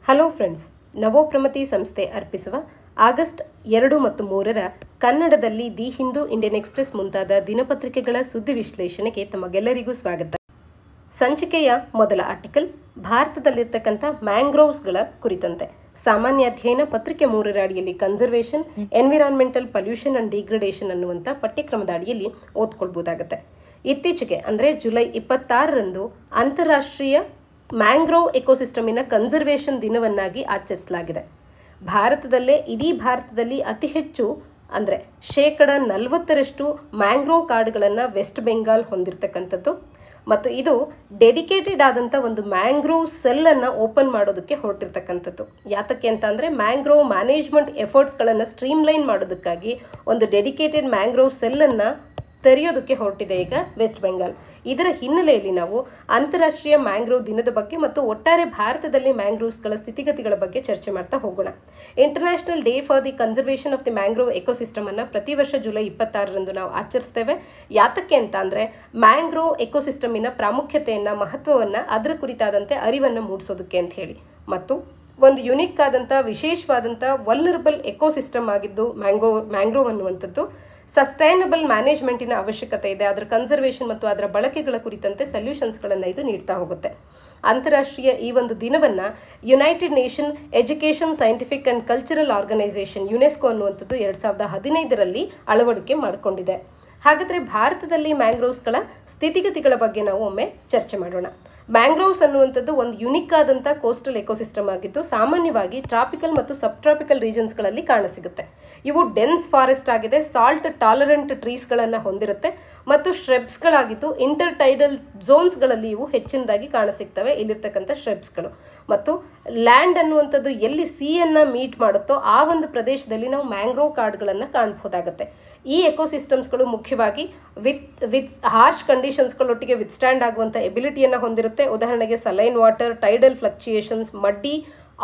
Hello friends, ನವೋಪ್ರಮತಿ ಸಂಸ್ಥೆ ಅರ್ಪಿಸುವ August 2 ಮತ್ತು 3 ಕನ್ನಡದಲ್ಲಿ ದಿ ಹಿಂದೂ, ಇಂಡಿಯನ್ ಎಕ್ಸ್‌ಪ್ರೆಸ್ ಮುಂತಾದ ದಿನಪತ್ರಿಕೆಗಳ ಸುದ್ದಿ ವಿಶ್ಲೇಷಣೆಗೆ ತಮಗೆಲ್ಲರಿಗೂ ಸ್ವಾಗತ. ಸಂಚಿಕೆಯ ಮೊದಲ ಆರ್ಟಿಕಲ್ ಭಾರತದಲ್ಲಿರ್ತಕ್ಕಂಥ ಮ್ಯಾಂಗ್ರೋವ್ಸ್ಗಳ ಕುರಿತಂತೆ. ಸಾಮಾನ್ಯ ಅಧ್ಯಯನ ಪತ್ರಿಕೆ 3 ಅಡಿಯಲ್ಲಿ conservation, environmental pollution and degradation ಅನ್ನುವಂಥ ಪಠ್ಯಕ್ರಮದ ಅಡಿಯಲ್ಲಿ ಓದ್ಕೊಳ್ಬಹುದಾಗುತ್ತೆ. ಇತ್ತೀಚೆಗೆ ಅಂದರೆ ಜುಲೈ 26ರಂದು ಅಂತಾರಾಷ್ಟ್ರೀಯ ಮ್ಯಾಂಗ್ರೋವ್ ಎಕೋಸಿಸ್ಟಮಿನ ಕನ್ಸರ್ವೇಷನ್ ದಿನವನ್ನಾಗಿ ಆಚರಿಸಲಾಗಿದೆ. ಇಡೀ ಭಾರತದಲ್ಲಿ ಅತಿ ಹೆಚ್ಚು ಅಂದರೆ 40% ಮ್ಯಾಂಗ್ರೋವ್ ಕಾಡುಗಳನ್ನು ವೆಸ್ಟ್ ಬೆಂಗಾಲ್ ಹೊಂದಿರತಕ್ಕಂಥದ್ದು ಮತ್ತು ಇದು ಡೆಡಿಕೇಟೆಡ್ ಆದಂಥ ಒಂದು ಮ್ಯಾಂಗ್ರೋವ್ ಸೆಲ್ಲನ್ನು ಓಪನ್ ಮಾಡೋದಕ್ಕೆ ಹೊರಟಿರ್ತಕ್ಕಂಥದ್ದು. ಯಾತಕ್ಕೆ ಅಂತ ಅಂದರೆ ಮ್ಯಾಂಗ್ರೋವ್ ಮ್ಯಾನೇಜ್ಮೆಂಟ್ ಎಫರ್ಟ್ಸ್ಗಳನ್ನು ಸ್ಟ್ರೀಮ್ಲೈನ್ ಮಾಡೋದಕ್ಕಾಗಿ ಒಂದು ಡೆಡಿಕೇಟೆಡ್ ಮ್ಯಾಂಗ್ರೋವ್ ಸೆಲ್ಲನ್ನು ತೆರೆಯೋದಕ್ಕೆ ಹೊರಟಿದೆ ಈಗ ವೆಸ್ಟ್ ಬೆಂಗಾಲ್. ಇದರ ಹಿನ್ನೆಲೆಯಲ್ಲಿ ನಾವು ಅಂತಾರಾಷ್ಟ್ರೀಯ ಮ್ಯಾಂಗ್ರೋವ್ ದಿನದ ಬಗ್ಗೆ ಮತ್ತು ಒಟ್ಟಾರೆ ಭಾರತದಲ್ಲಿ ಮ್ಯಾಂಗ್ರೋವ್ಸ್ಗಳ ಸ್ಥಿತಿಗತಿಗಳ ಬಗ್ಗೆ ಚರ್ಚೆ ಮಾಡ್ತಾ ಹೋಗೋಣ. International day for the conservation of the mangrove ecosystem ಅನ್ನು ಪ್ರತಿ ವರ್ಷ ಜುಲೈ 26ರಂದು ನಾವು ಆಚರಿಸ್ತೇವೆ. ಯಾತಕ್ಕೆ ಅಂತ ಅಂದರೆ ಮ್ಯಾಂಗ್ರೋವ್ ಎಕೋಸಿಸ್ಟಮಿನ ಪ್ರಾಮುಖ್ಯತೆಯನ್ನು, ಮಹತ್ವವನ್ನು, ಅದರ ಕುರಿತಾದಂತೆ ಅರಿವನ್ನು ಮೂಡಿಸೋದಕ್ಕೆ ಅಂತ ಹೇಳಿ, ಮತ್ತು ಒಂದು ಯುನಿಕ್ ಆದಂಥ ವಿಶೇಷವಾದಂಥ ವಲ್ನರಬಲ್ ಎಕೋಸಿಸ್ಟಮ್ ಆಗಿದ್ದು ಮ್ಯಾಂಗ್ರೋವ್ ಅನ್ನುವಂಥದ್ದು ಸಸ್ಟೈನಬಲ್ ಮ್ಯಾನೇಜ್ಮೆಂಟಿನ ಅವಶ್ಯಕತೆ ಇದೆ. ಅದರ ಕನ್ಸರ್ವೇಷನ್ ಮತ್ತು ಅದರ ಬಳಕೆಗಳ ಕುರಿತಂತೆ ಸೊಲ್ಯೂಷನ್ಸ್ಗಳನ್ನು ಇದು ನೀಡ್ತಾ ಹೋಗುತ್ತೆ. ಅಂತಾರಾಷ್ಟ್ರೀಯ ಈ ಒಂದು ದಿನವನ್ನು United Nation Education, Scientific and Cultural Organisation UNESCO ಅನ್ನುವಂಥದ್ದು 2015ರಲ್ಲಿ ಅಳವಡಿಕೆ ಮಾಡಿಕೊಂಡಿದೆ. ಹಾಗಾದರೆ ಭಾರತದಲ್ಲಿ ಮ್ಯಾಂಗ್ರೋವ್ಸ್ಗಳ ಸ್ಥಿತಿಗತಿಗಳ ಬಗ್ಗೆ ನಾವು ಒಮ್ಮೆ ಚರ್ಚೆ ಮಾಡೋಣ. ಮ್ಯಾಂಗ್ರೋವ್ಸ್ ಅನ್ನುವಂಥದ್ದು ಒಂದು ಯುನಿಕ್ ಆದಂಥ ಕೋಸ್ಟಲ್ ಎಕೋಸಿಸ್ಟಮ್ ಆಗಿದ್ದು ಸಾಮಾನ್ಯವಾಗಿ ಟ್ರಾಪಿಕಲ್ ಮತ್ತು ಸಬ್ ಟ್ರಾಪಿಕಲ್ ರೀಜನ್ಸ್ಗಳಲ್ಲಿ ಕಾಣಸಿಗುತ್ತೆ. ಇವು ಡೆನ್ಸ್ ಫಾರೆಸ್ಟ್ ಆಗಿದೆ, ಸಾಲ್ಟ್ ಟಾಲರೆಂಟ್ ಟ್ರೀಸ್ಗಳನ್ನು ಹೊಂದಿರುತ್ತೆ ಮತ್ತು ಶ್ರೆಬ್ಸ್ಗಳಾಗಿದ್ದು ಇಂಟರ್ ಟೈಡಲ್ ಝೋನ್ಸ್ಗಳಲ್ಲಿ ಇವು ಹೆಚ್ಚಿನದಾಗಿ ಕಾಣಸಿಗ್ತವೆ ಇಲ್ಲಿರ್ತಕ್ಕಂಥ ಶ್ರೆಬ್ಸ್ಗಳು. ಮತ್ತು ಲ್ಯಾಂಡ್ ಅನ್ನುವಂಥದ್ದು ಎಲ್ಲಿ ಸೀಯನ್ನು ಮೀಟ್ ಮಾಡುತ್ತೋ ಆ ಒಂದು ಪ್ರದೇಶದಲ್ಲಿ ನಾವು ಮ್ಯಾಂಗ್ರೋವ್ ಕಾಡುಗಳನ್ನು ಕಾಣಬಹುದಾಗುತ್ತೆ. ಈ ಎಕೋಸಿಸ್ಟಮ್ಸ್ಗಳು ಮುಖ್ಯವಾಗಿ ವಿತ್ ಹಾರ್ಶ್ ಕಂಡೀಷನ್ಸ್ಗಳೊಟ್ಟಿಗೆ ವಿತ್ಸ್ಟ್ಯಾಂಡ್ ಆಗುವಂಥ ಎಬಿಲಿಟಿಯನ್ನು ಹೊಂದಿರುತ್ತೆ. ಉದಾಹರಣೆಗೆ saline water, tidal fluctuations, muddy,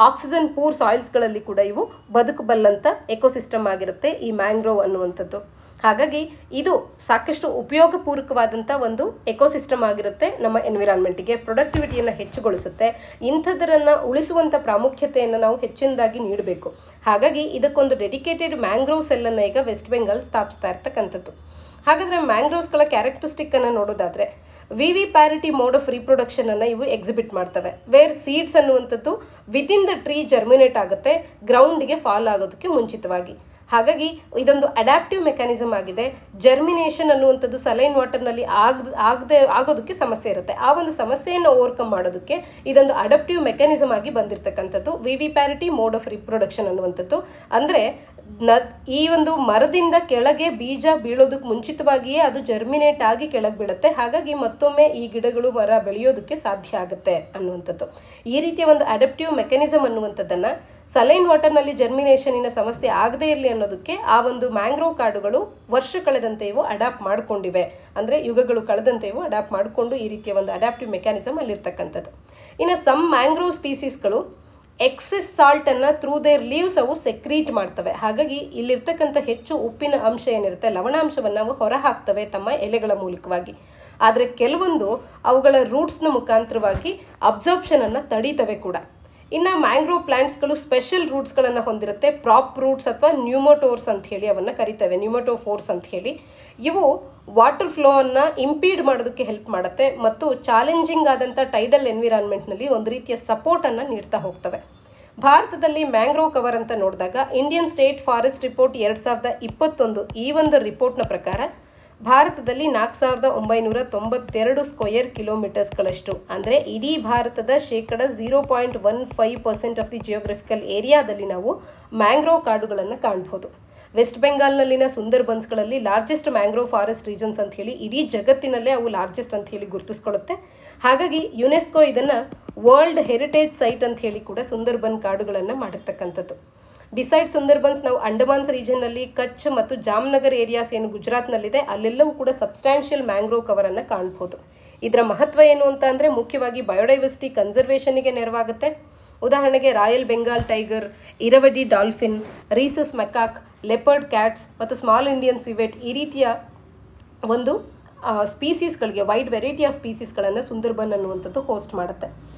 oxygen poor ಸಾಯಿಲ್ಸ್ಗಳಲ್ಲಿ ಕೂಡ ಇವು ಬದುಕಬಲ್ಲಂಥ ಎಕೋಸಿಸ್ಟಮ್ ಆಗಿರುತ್ತೆ ಈ ಮ್ಯಾಂಗ್ರೋವ್ ಅನ್ನುವಂಥದ್ದು. ಹಾಗಾಗಿ ಇದು ಸಾಕಷ್ಟು ಉಪಯೋಗಪೂರ್ವಕವಾದಂಥ ಒಂದು ಎಕೋಸಿಸ್ಟಮ್ ಆಗಿರುತ್ತೆ. ನಮ್ಮ ಎನ್ವಿರಾನ್ಮೆಂಟಿಗೆ ಪ್ರೊಡಕ್ಟಿವಿಟಿಯನ್ನು ಹೆಚ್ಚುಗೊಳಿಸುತ್ತೆ. ಇಂಥದ್ದರನ್ನು ಉಳಿಸುವಂಥ ಪ್ರಾಮುಖ್ಯತೆಯನ್ನು ನಾವು ಹೆಚ್ಚಿನದಾಗಿ ನೀಡಬೇಕು. ಹಾಗಾಗಿ ಇದಕ್ಕೊಂದು ಡೆಡಿಕೇಟೆಡ್ ಮ್ಯಾಂಗ್ರೋವ್ ಸೆಲ್ಲನ್ನು ಈಗ ವೆಸ್ಟ್ ಬೆಂಗಾಲ್ ಸ್ಥಾಪಿಸ್ತಾ ಇರ್ತಕ್ಕಂಥದ್ದು. ಹಾಗಾದರೆ ಮ್ಯಾಂಗ್ರೋವ್ಸ್ಗಳ ಕ್ಯಾರೆಕ್ಟರಿಸ್ಟಿಕ್ಕನ್ನು ನೋಡೋದಾದರೆ ವಿವಿ ಪ್ಯಾರಿಟಿ ಮೋಡ್ ಆಫ್ ರೀಪ್ರೊಡಕ್ಷನ್ ಅನ್ನು ಇವು ಎಕ್ಸಿಬಿಟ್ ಮಾಡ್ತವೆ. ವೇರ್ ಸೀಡ್ಸ್ ಅನ್ನುವಂಥದ್ದು ವಿದಿನ್ ದ ಟ್ರೀ ಜರ್ಮಿನೇಟ್ ಆಗುತ್ತೆ ಗ್ರೌಂಡಿಗೆ ಫಾಲ್ ಆಗೋದಕ್ಕೆ ಮುಂಚಿತವಾಗಿ. ಹಾಗಾಗಿ ಇದೊಂದು ಅಡ್ಯಾಪ್ಟಿವ್ ಮೆಕ್ಯಾನಿಸಮ್ ಆಗಿದೆ. ಜರ್ಮಿನೇಷನ್ ಅನ್ನುವಂಥದ್ದು ಸಲೈನ್ ವಾಟರ್ನಲ್ಲಿ ಆಗೋದಕ್ಕೆ ಸಮಸ್ಯೆ ಇರುತ್ತೆ. ಆ ಒಂದು ಸಮಸ್ಯೆಯನ್ನು ಓವರ್ಕಮ್ ಮಾಡೋದಕ್ಕೆ ಇದೊಂದು ಅಡಾಪ್ಟಿವ್ ಮೆಕ್ಯಾನಿಸಮ್ ಆಗಿ ಬಂದಿರತಕ್ಕಂಥದ್ದು ವಿವಿ ಪ್ಯಾರಿಟಿ ಮೋಡ್ ಆಫ್ ರೀಪ್ರೊಡಕ್ಷನ್ ಅನ್ನುವಂಥದ್ದು. ಅಂದರೆ ಈ ಒಂದು ಮರದಿಂದ ಕೆಳಗೆ ಬೀಜ ಬೀಳೋದಕ್ಕೆ ಮುಂಚಿತವಾಗಿಯೇ ಅದು ಜರ್ಮಿನೇಟ್ ಆಗಿ ಕೆಳಗೆ ಬೀಳುತ್ತೆ. ಹಾಗಾಗಿ ಮತ್ತೊಮ್ಮೆ ಈ ಗಿಡಗಳು, ಮರ ಬೆಳೆಯೋದಕ್ಕೆ ಸಾಧ್ಯ ಆಗುತ್ತೆ ಅನ್ನುವಂಥದ್ದು. ಈ ರೀತಿಯ ಒಂದು ಅಡಾಪ್ಟಿವ್ ಮೆಕ್ಯಾನಿಸಮ್ ಅನ್ನುವಂಥದ್ದನ್ನು ಸಲೈನ್ ವಾಟರ್ನಲ್ಲಿ ಜರ್ಮಿನೇಷನಿನ ಸಮಸ್ಯೆ ಆಗದೇ ಇರಲಿ ಅನ್ನೋದಕ್ಕೆ ಆ ಒಂದು ಮ್ಯಾಂಗ್ರೋವ್ ಕಾಡುಗಳು ವರ್ಷ ಕಳೆದಂತೆ ಇವು ಅಡಾಪ್ಟ್ ಮಾಡಿಕೊಂಡಿವೆ. ಅಂದರೆ ಯುಗಗಳು ಕಳೆದಂತೆ ಇವು ಅಡಾಪ್ಟ್ ಮಾಡಿಕೊಂಡು ಈ ರೀತಿಯ ಒಂದು ಅಡಾಪ್ಟಿವ್ ಮೆಕ್ಯಾನಿಸಮ್ ಅಲ್ಲಿರ್ತಕ್ಕಂಥದ್ದು. ಇನ್ನು ಸಮ್ ಮ್ಯಾಂಗ್ರೋವ್ ಸ್ಪೀಸೀಸ್ಗಳು ಎಕ್ಸೆಸ್ ಸಾಲ್ಟನ್ನು ಥ್ರೂ ದೇರ್ ಲೀವ್ಸ್ ಅವು ಸೆಕ್ರೀಟ್ ಮಾಡ್ತವೆ. ಹಾಗಾಗಿ ಇಲ್ಲಿರ್ತಕ್ಕಂಥ ಹೆಚ್ಚು ಉಪ್ಪಿನ ಅಂಶ ಏನಿರುತ್ತೆ, ಲವಣಾಂಶವನ್ನು ಅವು ಹೊರ ಹಾಕ್ತವೆ ತಮ್ಮ ಎಲೆಗಳ ಮೂಲಕವಾಗಿ. ಆದರೆ ಕೆಲವೊಂದು ಅವುಗಳ ರೂಟ್ಸ್ನ ಮುಖಾಂತರವಾಗಿ ಅಬ್ಸರ್ಪ್ಷನನ್ನು ತಡೀತವೆ ಕೂಡ. ಇನ್ನು ಮ್ಯಾಂಗ್ರೋವ್ ಪ್ಲಾಂಟ್ಸ್ಗಳು ಸ್ಪೆಷಲ್ ರೂಟ್ಸ್ಗಳನ್ನು ಹೊಂದಿರುತ್ತೆ. ಪ್ರಾಪ್ ರೂಟ್ಸ್ ಅಥವಾ ನ್ಯೂಮೋಟೋರ್ಸ್ ಅಂತ ಹೇಳಿ ಅವನ್ನು ಕರಿತೇವೆ, ನ್ಯೂಮೋಟೋಫೋರ್ಸ್ ಅಂತ ಹೇಳಿ. ಇವು ವಾಟರ್ ಫ್ಲೋವನ್ನು ಇಂಪೀಡ್ ಮಾಡೋದಕ್ಕೆ ಹೆಲ್ಪ್ ಮಾಡುತ್ತೆ ಮತ್ತು ಚಾಲೆಂಜಿಂಗ್ ಆದಂಥ ಟೈಡಲ್ ಎನ್ವಿರಾನ್ಮೆಂಟ್ನಲ್ಲಿ ಒಂದು ರೀತಿಯ ಸಪೋರ್ಟನ್ನು ನೀಡ್ತಾ ಹೋಗ್ತವೆ. ಭಾರತದಲ್ಲಿ ಮ್ಯಾಂಗ್ರೋವ್ ಕವರ್ ಅಂತ ನೋಡಿದಾಗ ಇಂಡಿಯನ್ ಸ್ಟೇಟ್ ಫಾರೆಸ್ಟ್ ರಿಪೋರ್ಟ್ 2021 ಈ ಒಂದು ರಿಪೋರ್ಟ್ನ ಪ್ರಕಾರ ಭಾರತದಲ್ಲಿ 4992 ಸ್ಕ್ವೇರ್ ಕಿಲೋಮೀಟರ್ಸ್ಗಳಷ್ಟು, ಅಂದರೆ ಇಡೀ ಭಾರತದ 0.15% ಆಫ್ ದಿ ಜಿಯೋಗ್ರಫಿಕಲ್ ಏರಿಯಾದಲ್ಲಿ ನಾವು ಮ್ಯಾಂಗ್ರೋವ್ ಕಾಡುಗಳನ್ನು ಕಾಣಬಹುದು. ವೆಸ್ಟ್ ಬೆಂಗಾಲ್ನಲ್ಲಿನ ಸುಂದರ್ಬನ್ಸ್ಗಳಲ್ಲಿ ಲಾರ್ಜೆಸ್ಟ್ ಮ್ಯಾಂಗ್ರೋವ್ ಫಾರೆಸ್ಟ್ ರೀಜನ್ಸ್ ಅಂತ ಹೇಳಿ ಇಡೀ ಜಗತ್ತಿನಲ್ಲೇ ಅವು ಲಾರ್ಜೆಸ್ಟ್ ಅಂತ ಹೇಳಿ ಗುರುತಿಸ್ಕೊಳ್ಳುತ್ತೆ. ಹಾಗಾಗಿ ಯುನೆಸ್ಕೋ ಇದನ್ನು ವರ್ಲ್ಡ್ ಹೆರಿಟೇಜ್ ಸೈಟ್ ಅಂತ ಹೇಳಿ ಕೂಡ ಸುಂದರ್ಬನ್ ಕಾಡುಗಳನ್ನು ಮಾಡಿರ್ತಕ್ಕಂಥದ್ದು. ಬಿಸೈಡ್ ಸುಂದರ್ಬನ್ಸ್ ನಾವು ಅಂಡಮಾನ್ಸ್ ರೀಜನ್ನಲ್ಲಿ ಕಚ್ ಮತ್ತು ಜಾಮ್ನಗರ್ ಏರಿಯಾಸ್ ಏನು ಗುಜರಾತ್ನಲ್ಲಿದೆ ಅಲ್ಲೆಲ್ಲವೂ ಕೂಡ ಸಬ್ಸ್ಟ್ಯಾನ್ಷಿಯಲ್ ಮ್ಯಾಂಗ್ರೋವ್ ಕವರನ್ನು ಕಾಣಬಹುದು. ಇದರ ಮಹತ್ವ ಏನು ಅಂತ ಅಂದರೆ ಮುಖ್ಯವಾಗಿ ಬಯೋಡೈವರ್ಸಿಟಿ ಕನ್ಸರ್ವೇಷನ್ಗೆ ನೆರವಾಗುತ್ತೆ. ಉದಾಹರಣೆಗೆ royal Bengal tiger, Irrawaddy dolphin, rhesus macaque, leopard cats ಮತ್ತು ಸ್ಮಾಲ್ ಇಂಡಿಯನ್ ಸಿವೆಟ್ ಈ ರೀತಿಯ ಒಂದು ಸ್ಪೀಸೀಸ್ಗಳಿಗೆ ವೈಡ್ ವೆರೈಟಿ ಆಫ್ ಸ್ಪೀಸೀಸ್ಗಳನ್ನು ಸುಂದರ್ಬನ್ ಅನ್ನುವಂಥದ್ದು ಹೋಸ್ಟ್ ಮಾಡುತ್ತೆ.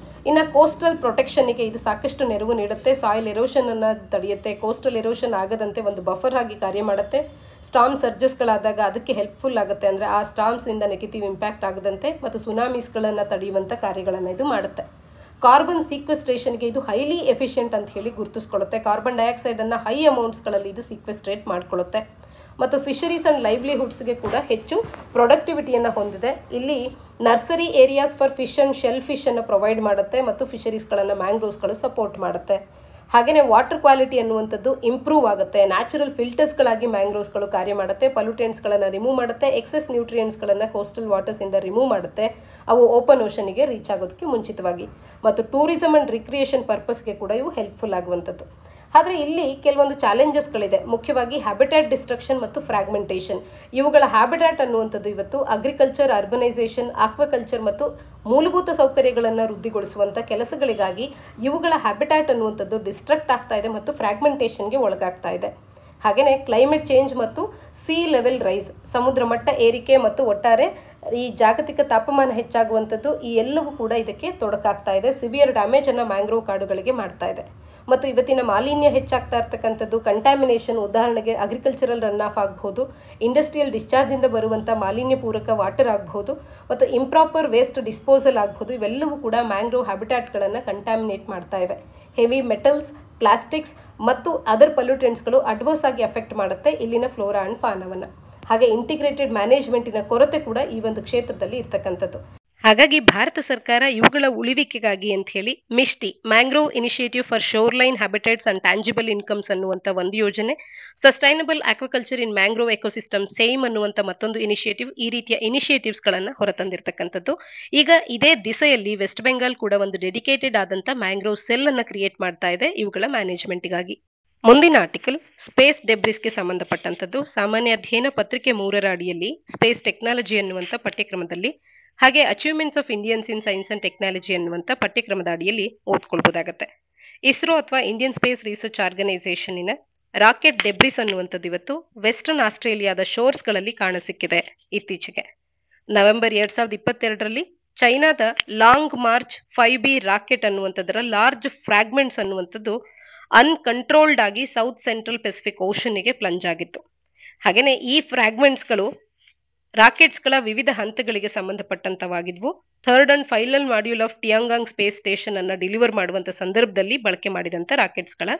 ಇನ್ನು ಕೋಸ್ಟಲ್ ಪ್ರೊಟೆಕ್ಷನ್ಗೆ ಇದು ಸಾಕಷ್ಟು ನೆರವು ನೀಡುತ್ತೆ. ಸಾಯಿಲ್ ಎರೋಷನ್ ಅನ್ನು ತಡೆಯುತ್ತೆ. ಕೋಸ್ಟಲ್ ಎರೋಷನ್ ಆಗದಂತೆ ಒಂದು ಬಫರ್ ಆಗಿ ಕಾರ್ಯ ಮಾಡುತ್ತೆ. ಸ್ಟಾರ್ಮ್ ಸರ್ಜಸ್ಗಳಾದಾಗ ಅದಕ್ಕೆ ಹೆಲ್ಪ್ಫುಲ್ ಆಗುತ್ತೆ, ಅಂದರೆ ಆ ಸ್ಟಾರ್ಮ್ಸ್ನಿಂದ ನೆಗೆಟಿವ್ ಇಂಪ್ಯಾಕ್ಟ್ ಆಗದಂತೆ ಮತ್ತು ಸುನಾಮೀಸ್ಗಳನ್ನು ತಡೆಯುವಂಥ ಕಾರ್ಯಗಳನ್ನು ಇದು ಮಾಡುತ್ತೆ. ಕಾರ್ಬನ್ ಸೀಕ್ವೆಸ್ಟ್ರೇಷನ್ಗೆ ಇದು ಹೈಲಿ ಎಫಿಷಿಯೆಂಟ್ ಅಂತ ಹೇಳಿ ಗುರುತಿಸ್ಕೊಳ್ಳುತ್ತೆ. ಕಾರ್ಬನ್ ಡೈಆಕ್ಸೈಡನ್ನು ಹೈ ಅಮೌಂಟ್ಸ್ಗಳಲ್ಲಿ ಇದು ಸೀಕ್ವೆಸ್ಟ್ರೇಟ್ ಮಾಡಿಕೊಳ್ಳುತ್ತೆ. ಮತ್ತು ಫಿಶರೀಸ್ ಆ್ಯಂಡ್ ಲೈವ್ಲಿಹುಡ್ಸ್ಗೆ ಕೂಡ ಹೆಚ್ಚು ಪ್ರೊಡಕ್ಟಿವಿಟಿಯನ್ನು ಹೊಂದಿದೆ. ಇಲ್ಲಿ nursery areas for fish and shell ಫಿಶನ್ನು ಪ್ರೊವೈಡ್ ಮಾಡುತ್ತೆ ಮತ್ತು ಫಿಶರೀಸ್ಗಳನ್ನು ಮ್ಯಾಂಗ್ರೋವ್ಸ್ಗಳು ಸಪೋರ್ಟ್ ಮಾಡುತ್ತೆ. ಹಾಗೆಯೇ ವಾಟರ್ ಕ್ವಾಲಿಟಿ ಅನ್ನುವಂಥದ್ದು ಇಂಪ್ರೂವ್ ಆಗುತ್ತೆ. ನ್ಯಾಚುರಲ್ ಫಿಲ್ಟರ್ಸ್ಗಳಾಗಿ ಮ್ಯಾಂಗ್ರೋವ್ಸ್ಗಳು ಕಾರ್ಯ ಮಾಡುತ್ತೆ. ಪೊಲ್ಯೂಟೆಂಟ್ಸ್ಗಳನ್ನು ರಿಮೂವ್ ಮಾಡುತ್ತೆ. ಎಕ್ಸೆಸ್ ನ್ಯೂಟ್ರಿಯೆಂಟ್ಸ್ಗಳನ್ನು ಕೋಸ್ಟಲ್ ವಾಟರ್ಸಿಂದ ರಿಮೂವ್ ಮಾಡುತ್ತೆ, ಅವು ಓಪನ್ ಓಷನ್ಗೆ ರೀಚ್ ಆಗೋದಕ್ಕೆ ಮುಂಚಿತವಾಗಿ. ಮತ್ತು ಟೂರಿಸಮ್ ಆ್ಯಂಡ್ ರಿಕ್ರಿಯೇಷನ್ ಪರ್ಪಸ್ಗೆ ಕೂಡ ಇವು ಹೆಲ್ಪ್ಫುಲ್ ಆಗುವಂಥದ್ದು. ಆದರೆ ಇಲ್ಲಿ ಕೆಲವೊಂದು ಚಾಲೆಂಜಸ್ಗಳಿದೆ, ಮುಖ್ಯವಾಗಿ ಹ್ಯಾಬಿಟ್ಯಾಟ್ ಡಿಸ್ಟ್ರಕ್ಷನ್ ಮತ್ತು ಫ್ರಾಗ್ಮೆಂಟೇಷನ್. ಇವುಗಳ ಹ್ಯಾಬಿಟ್ಯಾಟ್ ಅನ್ನುವಂಥದ್ದು ಇವತ್ತು ಅಗ್ರಿಕಲ್ಚರ್, ಅರ್ಬನೈಸೇಷನ್, ಆಕ್ವಾಕಲ್ಚರ್ ಮತ್ತು ಮೂಲಭೂತ ಸೌಕರ್ಯಗಳನ್ನು ವೃದ್ಧಿಗೊಳಿಸುವಂಥ ಕೆಲಸಗಳಿಗಾಗಿ ಇವುಗಳ ಹ್ಯಾಬಿಟ್ಯಾಟ್ ಅನ್ನುವಂಥದ್ದು ಡಿಸ್ಟ್ರಕ್ಟ್ ಆಗ್ತಾ ಇದೆ ಮತ್ತು ಫ್ರಾಗ್ಮೆಂಟೇಷನ್ಗೆ ಒಳಗಾಗ್ತಾ ಇದೆ. ಹಾಗೆಯೇ ಕ್ಲೈಮೇಟ್ ಚೇಂಜ್ ಮತ್ತು ಸೀ ಲೆವೆಲ್ ರೈಸ್, ಸಮುದ್ರ ಮಟ್ಟ ಏರಿಕೆ ಮತ್ತು ಒಟ್ಟಾರೆ ಈ ಜಾಗತಿಕ ತಾಪಮಾನ ಹೆಚ್ಚಾಗುವಂಥದ್ದು, ಈ ಎಲ್ಲವೂ ಕೂಡ ಇದಕ್ಕೆ ತೊಡಕಾಗ್ತಾ ಇದೆ. ಸಿವಿಯರ್ ಡ್ಯಾಮೇಜನ್ನು ಮ್ಯಾಂಗ್ರೋವ್ ಕಾಡುಗಳಿಗೆ ಮಾಡ್ತಾ ಇದೆ. ಮತ್ತು ಇವತ್ತಿನ ಮಾಲಿನ್ಯ ಹೆಚ್ಚಾಗ್ತಾ ಇರ್ತಕ್ಕಂಥದ್ದು ಕಂಟ್ಯಾಮಿನೇಷನ್, ಉದಾಹರಣೆಗೆ ಅಗ್ರಿಕಲ್ಚರಲ್ ರನ್ ಆಫ್ ಆಗಬಹುದು, ಇಂಡಸ್ಟ್ರಿಯಲ್ ಡಿಸ್ಚಾರ್ಜಿಂದ ಬರುವಂಥ ಮಾಲಿನ್ಯ ಪೂರಕ ವಾಟರ್ ಆಗಬಹುದು, ಮತ್ತು ಇಂಪ್ರಾಪರ್ ವೇಸ್ಟ್ ಡಿಸ್ಪೋಸಲ್ ಆಗಬಹುದು. ಇವೆಲ್ಲವೂ ಕೂಡ ಮ್ಯಾಂಗ್ರೋವ್ ಹ್ಯಾಬಿಟ್ಯಾಟ್ಗಳನ್ನು ಕಂಟ್ಯಾಮಿನೇಟ್ ಮಾಡ್ತಾ ಇವೆ. ಹೆವಿ ಮೆಟಲ್ಸ್, ಪ್ಲಾಸ್ಟಿಕ್ಸ್ ಮತ್ತು ಅದರ್ ಪೊಲ್ಯೂಟೆಂಟ್ಸ್ಗಳು ಅಡ್ವರ್ಸ್ ಆಗಿ ಅಫೆಕ್ಟ್ ಮಾಡುತ್ತೆ ಇಲ್ಲಿನ ಫ್ಲೋರಾ ಆ್ಯಂಡ್ ಫಾನವನ್ನು. ಹಾಗೆ ಇಂಟಿಗ್ರೇಟೆಡ್ ಮ್ಯಾನೇಜ್ಮೆಂಟಿನ ಕೊರತೆ ಕೂಡ ಈ ಒಂದು ಕ್ಷೇತ್ರದಲ್ಲಿ ಇರ್ತಕ್ಕಂಥದ್ದು. ಹಾಗಾಗಿ ಭಾರತ ಸರ್ಕಾರ ಇವುಗಳ ಉಳಿವಿಕೆಗಾಗಿ ಅಂತ ಹೇಳಿ Mishti, mangrove initiative for shoreline habitats and tangible incomes ಅನ್ನುವಂಥ ಒಂದು ಯೋಜನೆ, sustainable aquaculture in mangrove ecosystem SAIME ಅನ್ನುವಂಥ ಮತ್ತೊಂದು ಇನಿಷಿಯೇಟಿವ್, ಈ ರೀತಿಯ ಇನಿಷಿಯೇಟಿವ್ಸ್ಗಳನ್ನು ಹೊರತಂದಿರತಕ್ಕಂಥದ್ದು. ಈಗ ಇದೇ ದಿಸೆಯಲ್ಲಿ ವೆಸ್ಟ್ ಬೆಂಗಾಲ್ ಕೂಡ ಒಂದು ಡೆಡಿಕೇಟೆಡ್ ಆದಂಥ ಮ್ಯಾಂಗ್ರೋವ್ ಸೆಲ್ ಅನ್ನು ಕ್ರಿಯೇಟ್ ಮಾಡ್ತಾ ಇದೆ ಇವುಗಳ ಮ್ಯಾನೇಜ್ಮೆಂಟ್ಗಾಗಿ. ಮುಂದಿನ ಆರ್ಟಿಕಲ್ ಸ್ಪೇಸ್ ಡೆಬ್ರಿಸ್ಗೆ ಸಂಬಂಧಪಟ್ಟಂಥದ್ದು. ಸಾಮಾನ್ಯ ಅಧ್ಯಯನ ಪತ್ರಿಕೆ 3ರ ಅಡಿಯಲ್ಲಿ ಸ್ಪೇಸ್ ಟೆಕ್ನಾಲಜಿ ಅನ್ನುವಂಥ ಪಠ್ಯಕ್ರಮದಲ್ಲಿ, ಹಾಗೆ achievements of Indians in science and technology ಅನ್ನುವಂಥ ಪಠ್ಯಕ್ರಮದ ಅಡಿಯಲ್ಲಿ ಓದ್ಕೊಳ್ಬಹುದಾಗತ್ತೆ. ಇಸ್ರೋ ಅಥವಾ ಇಂಡಿಯನ್ ಸ್ಪೇಸ್ ರಿಸರ್ಚ್ ಆರ್ಗನೈಸೇಷನ್ನಿನ ರಾಕೆಟ್ ಡೆಬ್ರಿಸ್ ಅನ್ನುವಂಥದ್ದು ಇವತ್ತು ವೆಸ್ಟರ್ನ್ ಆಸ್ಟ್ರೇಲಿಯಾದ ಶೋರ್ಸ್ಗಳಲ್ಲಿ ಕಾಣಸಿಕ್ಕಿದೆ. ಇತ್ತೀಚೆಗೆ ನವೆಂಬರ್ 2022ರಲ್ಲಿ ಚೈನಾದ ಲಾಂಗ್ ಮಾರ್ಚ್ 5B ರಾಕೆಟ್ ಅನ್ನುವಂಥದ್ದರ ಲಾರ್ಜ್ ಫ್ರಾಗ್ಮೆಂಟ್ಸ್ ಅನ್ನುವಂಥದ್ದು ಅನ್ಕಂಟ್ರೋಲ್ಡ್ ಆಗಿ ಸೌತ್ ಸೆಂಟ್ರಲ್ ಪೆಸಿಫಿಕ್ ಓಷನ್ಗೆ ಪ್ಲಂಜ್ ಆಗಿತ್ತು. ಹಾಗೆಯೇ ಈ ಫ್ರಾಗ್ಮೆಂಟ್ಸ್ಗಳು ರಾಕೆಟ್ಸ್ಗಳ ವಿವಿಧ ಹಂತಗಳಿಗೆ ಸಂಬಂಧಪಟ್ಟಂತವಾಗಿದ್ವು. Third and final module of Tiangong space station ಅನ್ನು ಡೆಲಿವರ್ ಮಾಡುವಂತ ಸಂದರ್ಭದಲ್ಲಿ ಬಳಕೆ ಮಾಡಿದಂಥ ರಾಕೆಟ್ಸ್ಗಳ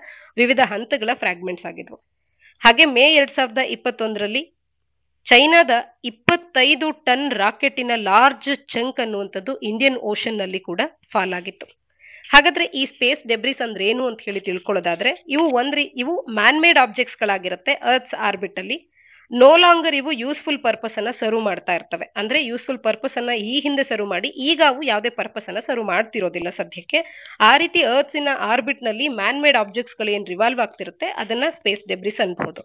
ವಿವಿಧ ಹಂತಗಳ ಫ್ರಾಗ್ಮೆಂಟ್ಸ್ ಆಗಿದ್ವು. ಹಾಗೆ ಮೇ 2021ರಲ್ಲಿ ಚೈನಾದ 25 ಟನ್ ರಾಕೆಟಿನ ಲಾರ್ಜ್ ಚಂಕ್ ಅನ್ನುವಂಥದ್ದು ಇಂಡಿಯನ್ ಓಷನ್ ನಲ್ಲಿ ಕೂಡ ಫಾಲ್ ಆಗಿತ್ತು. ಹಾಗಾದ್ರೆ ಈ ಸ್ಪೇಸ್ ಡೆಬ್ರಿಸ್ ಅಂದ್ರೆ ಏನು ಅಂತ ಹೇಳಿ ತಿಳ್ಕೊಳ್ಳೋದಾದ್ರೆ, ಇವು ಮ್ಯಾನ್ ಮೇಡ್ ಆಬ್ಜೆಕ್ಟ್ಸ್ ಗಳಾಗಿರುತ್ತೆ ಅರ್ತ್ಸ್ ಆರ್ಬಿಟ್ ಅಲ್ಲಿ. ನೋ ಲಾಂಗರ್ ಇವು ಯೂಸ್ಫುಲ್ ಪರ್ಪಸ್ ಅನ್ನ ಸರ್ವ್ ಮಾಡ್ತಾ ಇರ್ತವೆ. ಅಂದ್ರೆ ಯೂಸ್ಫುಲ್ ಪರ್ಪಸ್ ಅನ್ನ ಈ ಹಿಂದೆ ಸರ್ವ್ ಮಾಡಿ ಈಗ ಅವು ಯಾವುದೇ ಪರ್ಪಸ್ ಅನ್ನ ಸರ್ವ್ ಮಾಡ್ತಿರೋದಿಲ್ಲ ಸದ್ಯಕ್ಕೆ. ಆ ರೀತಿ ಅರ್ತ್ಸಿನ ಆರ್ಬಿಟ್ ನಲ್ಲಿ ಮ್ಯಾನ್ ಮೇಡ್ ಆಬ್ಜೆಕ್ಟ್ಸ್ ಗಳು ಏನ್ ರಿವಾಲ್ವ್ ಆಗ್ತಿರುತ್ತೆ ಅದನ್ನ ಸ್ಪೇಸ್ ಡೆಬ್ರಿಸ್ ಅನ್ಬಹುದು.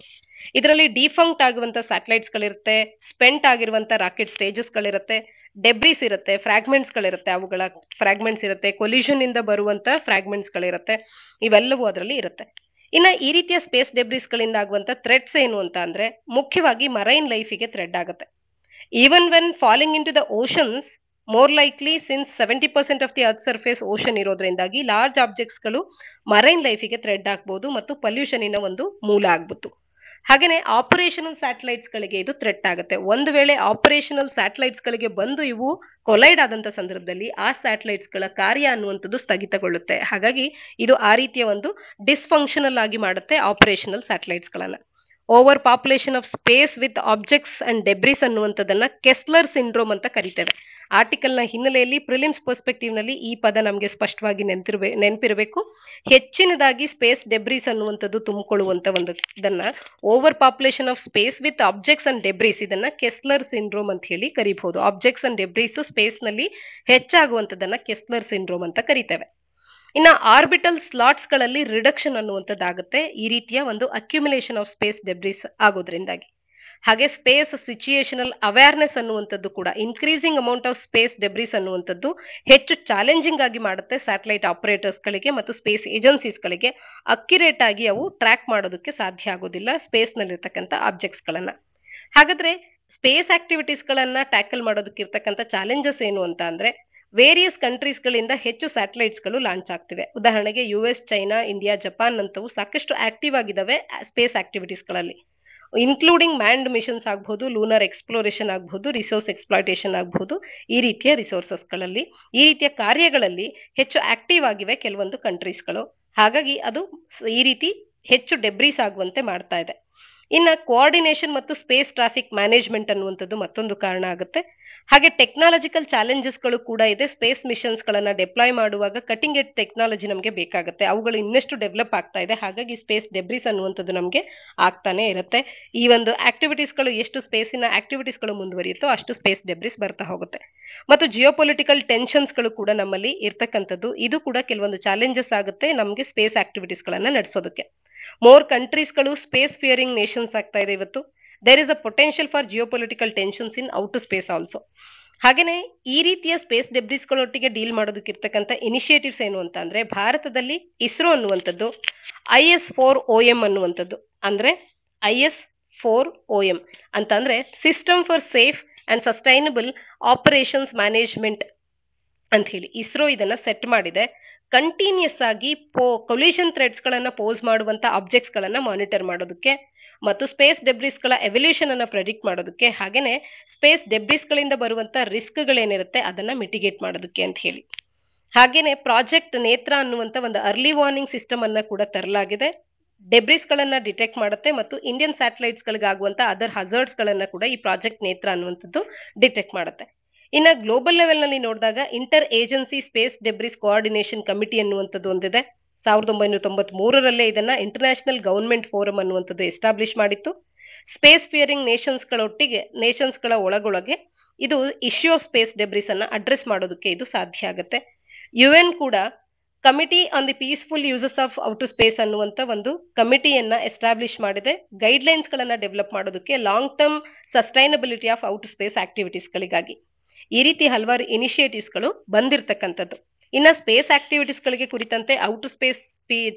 ಇದರಲ್ಲಿ ಡಿಫಂಕ್ಟ್ ಆಗುವಂತ ಸ್ಯಾಟಲೈಟ್ಸ್ ಗಳಿರುತ್ತೆ, ಸ್ಪೆಂಟ್ ಆಗಿರುವಂತ ರಾಕೆಟ್ ಸ್ಟೇಜಸ್ ಗಳಿರುತ್ತೆ, ಡೆಬ್ರಿಸ್ ಇರುತ್ತೆ, ಫ್ರಾಗ್ಮೆಂಟ್ಸ್ ಗಳಿರುತ್ತೆ, ಅವುಗಳ ಫ್ರಾಗ್ಮೆಂಟ್ಸ್ ಇರುತ್ತೆ, ಕೊಲಿಷನ್ ಇಂದ ಬರುವಂತ ಫ್ರಾಗ್ಮೆಂಟ್ಸ್ ಗಳಿರುತ್ತೆ, ಇವೆಲ್ಲವೂ ಅದರಲ್ಲಿ ಇರುತ್ತೆ. ಇನ್ನು ಈ ರೀತಿಯ ಸ್ಪೇಸ್ ಡೆಬ್ರಿಸ್ ಗಳಿಂದ ಆಗುವಂತ ಥ್ರೆಟ್ಸ್ ಏನು ಅಂತ ಅಂದ್ರೆ, ಮುಖ್ಯವಾಗಿ ಮರೈನ್ ಲೈಫಿಗೆ ಥ್ರೆಡ್ ಆಗುತ್ತೆ. Even when falling into the oceans more likely, since 70% of the earth surface ocean ಇರೋದ್ರಿಂದಾಗಿ ಲಾರ್ಜ್ ಆಬ್ಜೆಕ್ಟ್ಸ್ ಗಳು ಮರೈನ್ ಲೈಫಿಗೆ ಥ್ರೆಡ್ ಆಗ್ಬಹುದು ಮತ್ತು ಪೊಲ್ಯೂಷನಿನ ಒಂದು ಮೂಲ ಆಗ್ಬಹುದು. ಹಾಗೇನೆ ಆಪರೇಷನಲ್ ಸ್ಯಾಟಲೈಟ್ಸ್ ಗಳಿಗೆ ಇದು ಥ್ರೆಟ್ ಆಗುತ್ತೆ. ಒಂದು ವೇಳೆ ಆಪರೇಷನಲ್ ಸ್ಯಾಟಲೈಟ್ಸ್ ಗಳಿಗೆ ಬಂದು ಇವು ಕೊಲೈಡ್ ಆದಂತ ಸಂದರ್ಭದಲ್ಲಿ ಆ ಸ್ಯಾಟಲೈಟ್ಸ್ ಗಳ ಕಾರ್ಯ ಅನ್ನುವಂಥದ್ದು ಸ್ಥಗಿತಗೊಳ್ಳುತ್ತೆ. ಹಾಗಾಗಿ ಇದು ಆ ರೀತಿಯ ಒಂದು ಡಿಸ್ಫಂಕ್ಷನಲ್ ಆಗಿ ಮಾಡುತ್ತೆ ಆಪರೇಷನಲ್ ಸ್ಯಾಟಲೈಟ್ಸ್ ಗಳನ್ನ. Over population of space with objects and debris ಅನ್ನುವಂಥದ್ದನ್ನ ಕೆಸ್ಲರ್ ಸಿಂಡ್ರೋಮ್ ಅಂತ ಕರಿತೇವೆ. ಆರ್ಟಿಕಲ್ ನ ಹಿನ್ನೆಲೆಯಲ್ಲಿ ಪ್ರಿಲಿಮ್ಸ್ ಪರ್ಸ್ಪೆಕ್ಟಿವ್ ನಲ್ಲಿ ಈ ಪದ ನಮಗೆ ಸ್ಪಷ್ಟವಾಗಿ ನೆನಪಿರಬೇಕು. ಹೆಚ್ಚಿನದಾಗಿ ಸ್ಪೇಸ್ ಡೆಬ್ರಿಸ್ ಅನ್ನುವಂಥದ್ದು ತುಂಬಿಕೊಳ್ಳುವಂತ ಒಂದನ್ನ over population of space with objects and debris, ಇದನ್ನ ಕೆಸ್ಲರ್ ಸಿಂಡ್ರೋಮ್ ಅಂತ ಹೇಳಿ ಕರಿಬಹುದು. ಆಬ್ಜೆಕ್ಟ್ಸ್ ಅಂಡ್ ಡೆಬ್ರಿಸ್ ಸ್ಪೇಸ್ ನಲ್ಲಿ ಹೆಚ್ಚಾಗುವಂತದನ್ನ ಕೆಸ್ಲರ್ ಸಿಂಡ್ರೋಮ್ ಅಂತ ಕರಿತೇವೆ. ಇನ್ನು ಆರ್ಬಿಟಲ್ ಸ್ಲಾಟ್ಸ್ ಗಳಲ್ಲಿ ರಿಡಕ್ಷನ್ ಅನ್ನುವಂಥದ್ದಾಗುತ್ತೆ ಈ ರೀತಿಯ ಒಂದು ಅಕ್ಯುಮುಲೇಷನ್ ಆಫ್ ಸ್ಪೇಸ್ ಡೆಬ್ರಿಸ್ ಆಗೋದ್ರಿಂದಾಗಿ. ಹಾಗೆ ಸ್ಪೇಸ್ ಸಿಚುಯೇಷನಲ್ ಅವೇರ್ನೆಸ್ ಅನ್ನುವಂಥದ್ದು ಕೂಡ, increasing amount of space debris ಅನ್ನುವಂಥದ್ದು ಹೆಚ್ಚು ಚಾಲೆಂಜಿಂಗ್ ಆಗಿ ಮಾಡುತ್ತೆ ಸ್ಯಾಟಲೈಟ್ ಆಪರೇಟರ್ಸ್ ಗಳಿಗೆ ಮತ್ತು ಸ್ಪೇಸ್ ಏಜೆನ್ಸೀಸ್ ಗಳಿಗೆ. ಅಕ್ಯುರೇಟ್ ಆಗಿ ಅವು ಟ್ರ್ಯಾಕ್ ಮಾಡೋದಕ್ಕೆ ಸಾಧ್ಯ ಆಗೋದಿಲ್ಲ ಸ್ಪೇಸ್ ನಲ್ಲಿರ್ತಕ್ಕಂಥ ಆಬ್ಜೆಕ್ಟ್ಸ್ ಗಳನ್ನ. ಹಾಗಾದ್ರೆ ಸ್ಪೇಸ್ ಆಕ್ಟಿವಿಟೀಸ್ ಗಳನ್ನ ಟ್ಯಾಕಲ್ ಮಾಡೋದಕ್ಕೆ ಇರ್ತಕ್ಕಂಥ ಚಾಲೆಂಜಸ್ ಏನು ಅಂತ ಅಂದ್ರೆ, ವೇರಿಯಸ್ ಕಂಟ್ರೀಸ್ಗಳಿಂದ ಹೆಚ್ಚು ಸ್ಯಾಟಲೈಟ್ಸ್ಗಳು ಲಾಂಚ್ ಆಗ್ತಿವೆ. ಉದಾಹರಣೆಗೆ US, ಚೈನಾ, ಇಂಡಿಯಾ, ಜಪಾನ್ ಅಂತವು ಸಾಕಷ್ಟು ಆಕ್ಟಿವ್ ಆಗಿದ್ದಾವೆ ಸ್ಪೇಸ್ ಆಕ್ಟಿವಿಟೀಸ್ಗಳಲ್ಲಿ, ಇನ್ಕ್ಲೂಡಿಂಗ್ ಮ್ಯಾನ್ಡ್ ಮಿಷನ್ಸ್ ಆಗಬಹುದು, ಲೂನರ್ ಎಕ್ಸ್ಪ್ಲೋರೇಷನ್ ಆಗಬಹುದು, ರಿಸೋರ್ಸ್ ಎಕ್ಸ್ಪ್ಲಾಯ್ಟೇಷನ್ ಆಗಬಹುದು. ಈ ರೀತಿಯ ರಿಸೋರ್ಸಸ್ಗಳಲ್ಲಿ, ಈ ರೀತಿಯ ಕಾರ್ಯಗಳಲ್ಲಿ ಹೆಚ್ಚು ಆಕ್ಟಿವ್ ಆಗಿವೆ ಕೆಲವೊಂದು ಕಂಟ್ರೀಸ್ಗಳು. ಹಾಗಾಗಿ ಅದು ಈ ರೀತಿ ಹೆಚ್ಚು ಡೆಬ್ರೀಸ್ ಆಗುವಂತೆ ಮಾಡ್ತಾ ಇದೆ. ಇನ್ನು ಕೋಆರ್ಡಿನೇಷನ್ ಮತ್ತು ಸ್ಪೇಸ್ ಟ್ರಾಫಿಕ್ ಮ್ಯಾನೇಜ್ಮೆಂಟ್ ಅನ್ನುವಂಥದ್ದು ಮತ್ತೊಂದು ಕಾರಣ ಆಗುತ್ತೆ. ಹಾಗೆ ಟೆಕ್ನಾಲಜಿಕಲ್ ಚಾಲೆಂಜಸ್ಗಳು ಕೂಡ ಇದೆ. ಸ್ಪೇಸ್ ಮಿಷನ್ಸ್ ಗಳನ್ನ ಡಿಪ್ಲಾಯ್ ಮಾಡುವಾಗ ಕಟಿಂಗ್ ಎಡ್ಜ್ ಟೆಕ್ನಾಲಜಿ ನಮಗೆ ಬೇಕಾಗುತ್ತೆ. ಅವುಗಳು ಇನ್ನಷ್ಟು ಡೆವಲಪ್ ಆಗ್ತಾ ಇದೆ. ಹಾಗಾಗಿ ಸ್ಪೇಸ್ ಡೆಬ್ರಿಸ್ ಅನ್ನುವಂಥದ್ದು ನಮಗೆ ಆಗ್ತಾನೆ ಇರುತ್ತೆ. ಈ ಒಂದು ಆಕ್ಟಿವಿಟೀಸ್ಗಳು ಎಷ್ಟು ಸ್ಪೇಸಿನ ಆಕ್ಟಿವಿಟೀಸ್ಗಳು ಮುಂದುವರಿಯುತ್ತೋ ಅಷ್ಟು ಸ್ಪೇಸ್ ಡೆಬ್ರಿಸ್ ಬರ್ತಾ ಹೋಗುತ್ತೆ. ಮತ್ತು ಜಿಯೋಪೊಲಿಟಿಕಲ್ ಟೆನ್ಷನ್ಸ್ಗಳು ಕೂಡ ನಮ್ಮಲ್ಲಿ ಇರ್ತಕ್ಕಂಥದ್ದು. ಇದು ಕೂಡ ಕೆಲವೊಂದು ಚಾಲೆಂಜಸ್ ಆಗುತ್ತೆ ನಮಗೆ ಸ್ಪೇಸ್ ಆಕ್ಟಿವಿಟೀಸ್ ಗಳನ್ನ ನಡೆಸೋದಕ್ಕೆ. ಮೋರ್ ಕಂಟ್ರೀಸ್ಗಳು ಸ್ಪೇಸ್ ಫಿಯರಿಂಗ್ ನೇಷನ್ಸ್ ಆಗ್ತಾ ಇದೆ ಇವತ್ತು. There is a potential for geopolitical tensions in out space also. ಹಾಗೇನೆ ಈ ರೀತಿಯ ಸ್ಪೇಸ್ ಡೆಬ್ರಿಸ್ಗಳೊಟ್ಟಿಗೆ ಡೀಲ್ ಮಾಡೋದಕ್ಕಿರ್ತಕ್ಕಂಥ ಇನಿಷಿಯೇಟಿವ್ಸ್ ಏನು ಅಂತ ಅಂದ್ರೆ, ಭಾರತದಲ್ಲಿ ಇಸ್ರೋ ಅನ್ನುವಂಥದ್ದು IS-4OM ಅನ್ನುವಂಥದ್ದು, ಅಂದ್ರೆ IS-4OM ಅಂತ ಅಂದ್ರೆ system for safe and sustainable operations management ಅಂತ ಹೇಳಿ ಇಸ್ರೋ ಇದನ್ನ ಸೆಟ್ ಮಾಡಿದೆ. ಕಂಟಿನ್ಯೂಸ್ ಆಗಿ ಕೊಲಿಷನ್ ಥ್ರೆಡ್ಸ್ ಗಳನ್ನ ಪೋಸ್ ಮಾಡುವಂತ ಆಬ್ಜೆಕ್ಟ್ಸ್ ಗಳನ್ನ ಮಾನಿಟರ್ ಮಾಡೋದಕ್ಕೆ ಮತ್ತು ಸ್ಪೇಸ್ ಡೆಬ್ರಿಸ್ ಗಳ ಎವಲ್ಯೂಷನ್ ಅನ್ನ ಪ್ರೆಡಿಕ್ಟ್ ಮಾಡೋದಕ್ಕೆ, ಹಾಗೇನೆ ಸ್ಪೇಸ್ ಡೆಬ್ರಿಸ್ ಗಳಿಂದ ಬರುವಂತ ರಿಸ್ಕ್ ಗಳೇನಿರುತ್ತೆ ಅದನ್ನ ಮಿಟಿಗೇಟ್ ಮಾಡೋದಕ್ಕೆ ಅಂತ ಹೇಳಿ. ಹಾಗೇನೆ ಪ್ರಾಜೆಕ್ಟ್ ನೇತ್ರ ಅನ್ನುವಂತ ಒಂದು ಅರ್ಲಿ ವಾರ್ನಿಂಗ್ ಸಿಸ್ಟಮ್ ಅನ್ನ ಕೂಡ ತರಲಾಗಿದೆ. ಡೆಬ್ರಿಸ್ ಗಳನ್ನ ಡಿಟೆಕ್ಟ್ ಮಾಡುತ್ತೆ ಮತ್ತು ಇಂಡಿಯನ್ ಸ್ಯಾಟಲೈಟ್ಸ್ ಗಳಿಗಾಗುವಂತ ಅದರ್ ಹಜರ್ಡ್ಸ್ ಗಳನ್ನ ಕೂಡ ಈ ಪ್ರಾಜೆಕ್ಟ್ ನೇತ್ರ ಅನ್ನುವಂಥದ್ದು ಡಿಟೆಕ್ಟ್ ಮಾಡುತ್ತೆ. ಇನ್ನು ಗ್ಲೋಬಲ್ ಲೆವೆಲ್ ನಲ್ಲಿ ನೋಡಿದಾಗ inter agency space debris coordination committee ಅನ್ನುವಂಥದ್ದು ಒಂದಿದೆ. 1993ರಲ್ಲೇ ಇದನ್ನ ಇಂಟರ್ನ್ಯಾಷನಲ್ ಗವರ್ಮೆಂಟ್ ಫೋರಂ ಅನ್ನುವಂಥದ್ದು ಎಸ್ಟಾಬ್ಲಿಷ್ ಮಾಡಿತ್ತು. ಸ್ಪೇಸ್ ಫಿಯರಿಂಗ್ ನೇಷನ್ಸ್ ಗಳ ಒಳಗೊಳಗೆ ಇದು ಇಶ್ಯೂ ಆಫ್ ಸ್ಪೇಸ್ ಡೆಬ್ರಿಸ್ ಅನ್ನ ಅಡ್ರೆಸ್ ಮಾಡೋದಕ್ಕೆ ಇದು ಸಾಧ್ಯ ಆಗುತ್ತೆ. UN ಕೂಡ committee on the peaceful uses of outer space ಅನ್ನುವಂತ ಒಂದು ಕಮಿಟಿಯನ್ನ ಎಸ್ಟಾಬ್ಲಿಷ್ ಮಾಡಿದೆ, ಗೈಡ್ಲೈನ್ಸ್ ಗಳನ್ನ ಡೆವಲಪ್ ಮಾಡೋದಕ್ಕೆ long term sustainability of outer space activities ಗಳಿಗಾಗಿ. ಈ ರೀತಿ ಹಲವಾರು ಇನಿಷಿಯೇಟಿವ್ಸ್ ಗಳು ಬಂದಿರತಕ್ಕಂಥದ್ದು. ಇನ್ನ ಸ್ಪೇಸ್ ಆಕ್ಟಿವಿಟೀಸ್ ಗಳಿಗೆ ಕುರಿತಂತೆ ಔಟರ್ ಸ್ಪೇಸ್